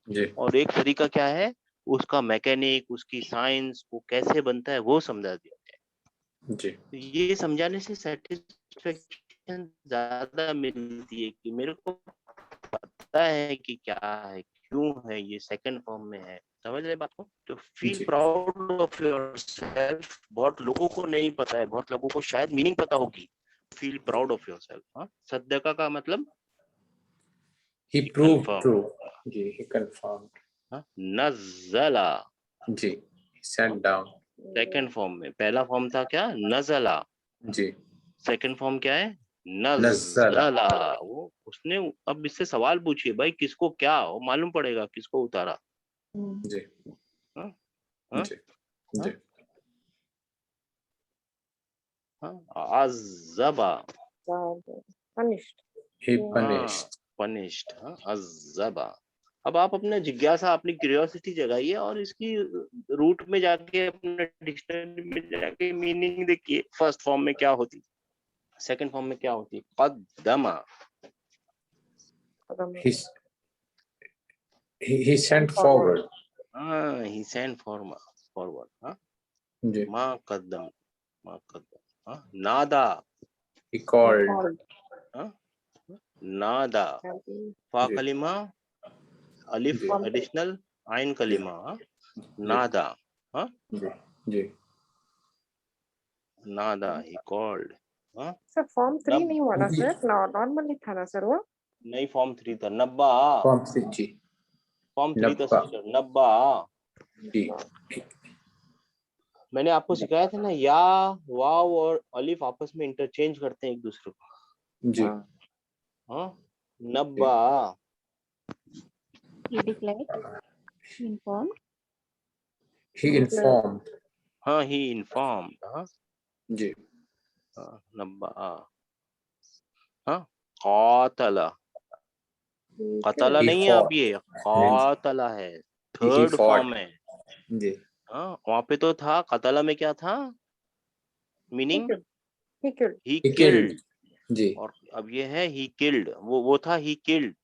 जी और एक तरीका क्या है, उसका मैकेनिक, उसकी साइंस, वो कैसे बनता है, वो समझा दिया जाए। जी तो ये समझाने से सेटिस्फेक्शन ज्यादा मिलती है कि मेरे को पता है कि क्या है, क्यों है, ये सेकंड फॉर्म में है। समझ रहे बात को? तो फील जी प्राउड ऑफ योरसेल्फ बहुत लोगों को नहीं पता है, बहुत लोगों को शायद मीनिंग पता होगी। Feel proud of yourself. हाँ, सद्दका का मतलब he proved कंफर्म। true जी he confirmed हाँ, नज़ला। जी he sat down second form में, पहला फॉर्म था क्या, नज़ला। जी सेकंड फॉर्म क्या है, नज़ला नज़ला। वो उसने, अब इससे सवाल पूछिए भाई, किसको क्या वो मालूम पड़ेगा, किसको उतारा। जी हाँ हाँ जी हाँ जी हाँ, अज़्ज़बा। punished। he Yeah। हाँ, punished पनिश्ड। हाँ, अज़्ज़बा। अब आप अपने जिज्ञासा, अपनी क्यूरियोसिटी जगाइए और इसकी रूट में जाके, अपने डिक्शनरी में जाके मीनिंग देखिए, फर्स्ट फॉर्म में क्या होती, सेकंड फॉर्म में क्या होती। कद्दमा। he he sent forward हाँ, ही सेंड फॉरवर्ड। हाँ, जी माँ कद्दम, माँ कद्दम। हाँ, नादा। he called हाँ, नादा। फा जी कलिमा, अलिफ जी एडिशनल, आइन जी कलिमा। हाँ, जी नादा। हाँ, जी जी नादा, ही कॉल्ड। हाँ, सर फॉर्म 3 नहीं हुआ ना जी सर, नॉर्मली था ना सर वो। नहीं, फॉर्म 3 था, नब्बा। कौन सी जी फॉर्म 3 था नब्बा सिस्टर, नब्बा। जी मैंने आपको सिखाया था ना, या, वाव और अलिफ आपस में इंटरचेंज करते हैं एक दूसरे को। जी हाँ, नब्बा। he declared, he informed, he informed हाँ, ही इन्फॉर्म्ड। हाँ जी हाँ, नब्बा। हाँ, कातला। कतला he नहीं है, अब fought ये नहीं कातला है, he थर्ड fought फॉर्म है। जी हाँ, वहां पे तो था, कतला में क्या था मीनिंग, ठीक है। ही he किल्ड। killed जी और अब ये है ही किल्ड, वो था ही किल्ड।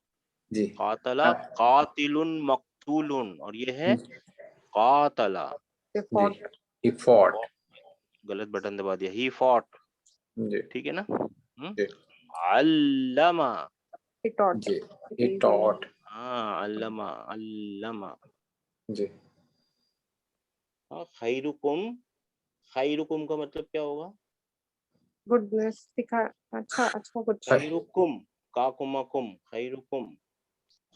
जी कातला, कातिलुन मक्तूलुन, और ये है कातला। जी he fought गलत बटन दबा दिया, ही फॉट। जी ठीक है ना? जी अल्लमा। he taught। Ji he taught हाँ, अल्लमा, अल्लमा। जी हाँ, खैरुकुम। खैरुकुम का मतलब क्या होगा, गुडनेस सिखा। अच्छा अच्छा कुछ। खैरुकुम, काकुमाकुम, खैरुकुम।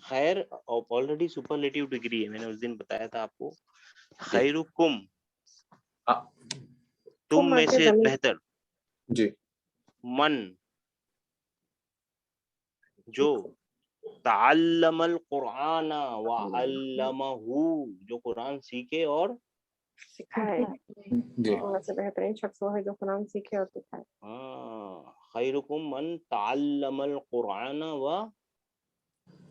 खैर ऑलरेडी सुपरलेटिव डिग्री है, मैंने उस दिन बताया था आपको। खैरुकुम, आ- तुम कुम में आके से जमीन। बेहतर। जी मन, जो ताल्लमल कुरान व अल्लमहू, जो कुरान सीखे और सिखाए। जी वैसे बेहतरीन शख्स वो है जो कुरान सीखे और सिखाए। हाँ, खैरुकुम मन ताल्लमल कुरान व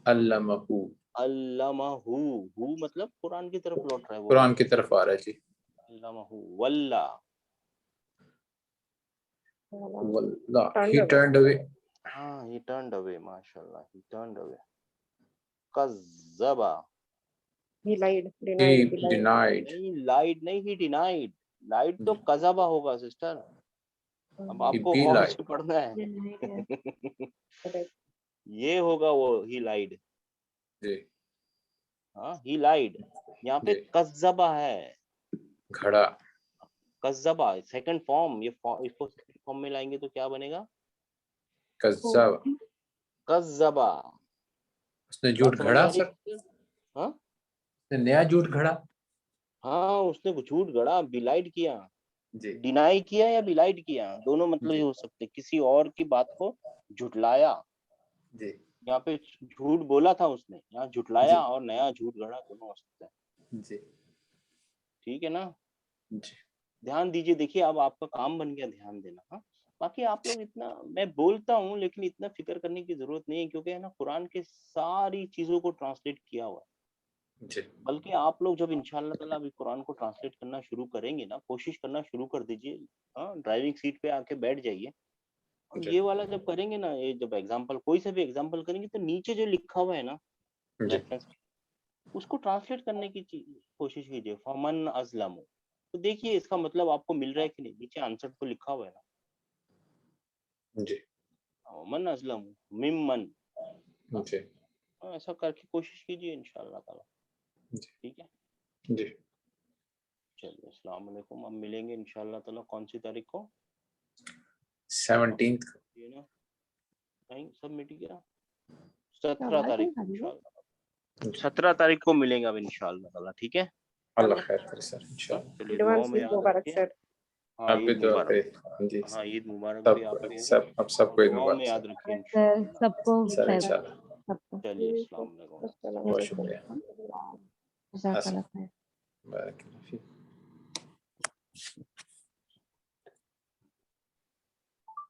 अल्लमहू अल्लमहू। हू मतलब कुरान की तरफ लौट रहा है वो। कुरान की तरफ आ रहा है जी अल्लमहू, वल्ला। Wallah, Turned he away. turned away. हाँ, he turned away, माशाल्लाह, he turned away. कज़्ज़बा, He lied, He denied, he lied. denied. नहीं lied नहीं, he denied. Lied तो कज़बा होगा सिस्टर, अब आपको be गौर lied. से पढ़ना है। Correct. ये होगा वो he lied, जी, हाँ he lied। यहाँ पे जी। कज़्ज़बा है, घड़ा। कज़्ज़बा सेकंड फॉर्म, ये इसको सेकंड फॉर्म में लाएंगे तो क्या बनेगा? कज़्ज़ब, कज़्ज़बा। उसने झूठ बात समझ घड़ा आ रही सर, है? हाँ उसने नया झूठ घड़ा। हाँ, उसने कुछ झूठ गढ़ा, बिलाइड किया, जी, डिनाई किया या बिलाइड किया, दोनों मतलब जी। ही हो सकते, किसी और की बात को झुटलाया। जी, यहाँ पे झूठ बोला था उसने, यहाँ झुटलाया जी। और नया झूठ गढ़ा, दोनों हो सकता है। जी, ठीक है ना, जी। ध्यान दीजिए। देखिए अब आपका काम बन गया ध्यान देना। हाँ, बाकी आप लोग इतना, मैं बोलता हूँ लेकिन इतना फिक्र करने की जरूरत नहीं है, क्योंकि है ना कुरान के सारी चीजों को ट्रांसलेट किया हुआ है। जी, बल्कि आप लोग जब इंशाल्लाह ताला अभी कुरान को ट्रांसलेट करना शुरू करेंगे ना, कोशिश करना शुरू कर दीजिए। हाँ, ड्राइविंग सीट पे आके बैठ जाइए और जी। ये वाला जब करेंगे ना, ये जब एग्जांपल कोई सा भी एग्जांपल करेंगे तो नीचे जो लिखा हुआ है ना जी, रेफरेंस, उसको ट्रांसलेट करने की कोशिश कीजिए। फमन अज़लमु, तो देखिए इसका मतलब आपको मिल रहा है कि नहीं, नीचे आंसर तो लिखा हुआ है ना, जी, फमन अज़लमु मिम्मन। जी, ऐसा करके कोशिश कीजिए इंशाल्लाह ताला। जी। ठीक है, जी। चलिए अस्सलाम वालेकुम। हम मिलेंगे इंशाल्लाह ताला कौन सी तारीख को? 17th ये ना नहीं सब मिट गया, 17 तारीख को इंशाल्लाह, 17 तारीख को मिलेंगे अब इंशाल्लाह ताला। ठीक है, अल्लाह खैर करे सर, इंशाल्लाह। चलिए दुआओं Advance में Eid याद Mubarak, रखिए। sir. हाँ आप भी ईद दुआ मुबारक। करें। जी, हाँ ईद मुबारक भी आप लोगों को, सब अब और सबको ईद दुआओं में मुबारक याद सर। रखिए सर इंशाल्लाह। सबको सर खैर, इंशाल्लाह। सबको चलिए अस्सलाम वालेकुम। बहुत Assalamualaikum. शुक्रिया। जज़ाकल्लाह खैर।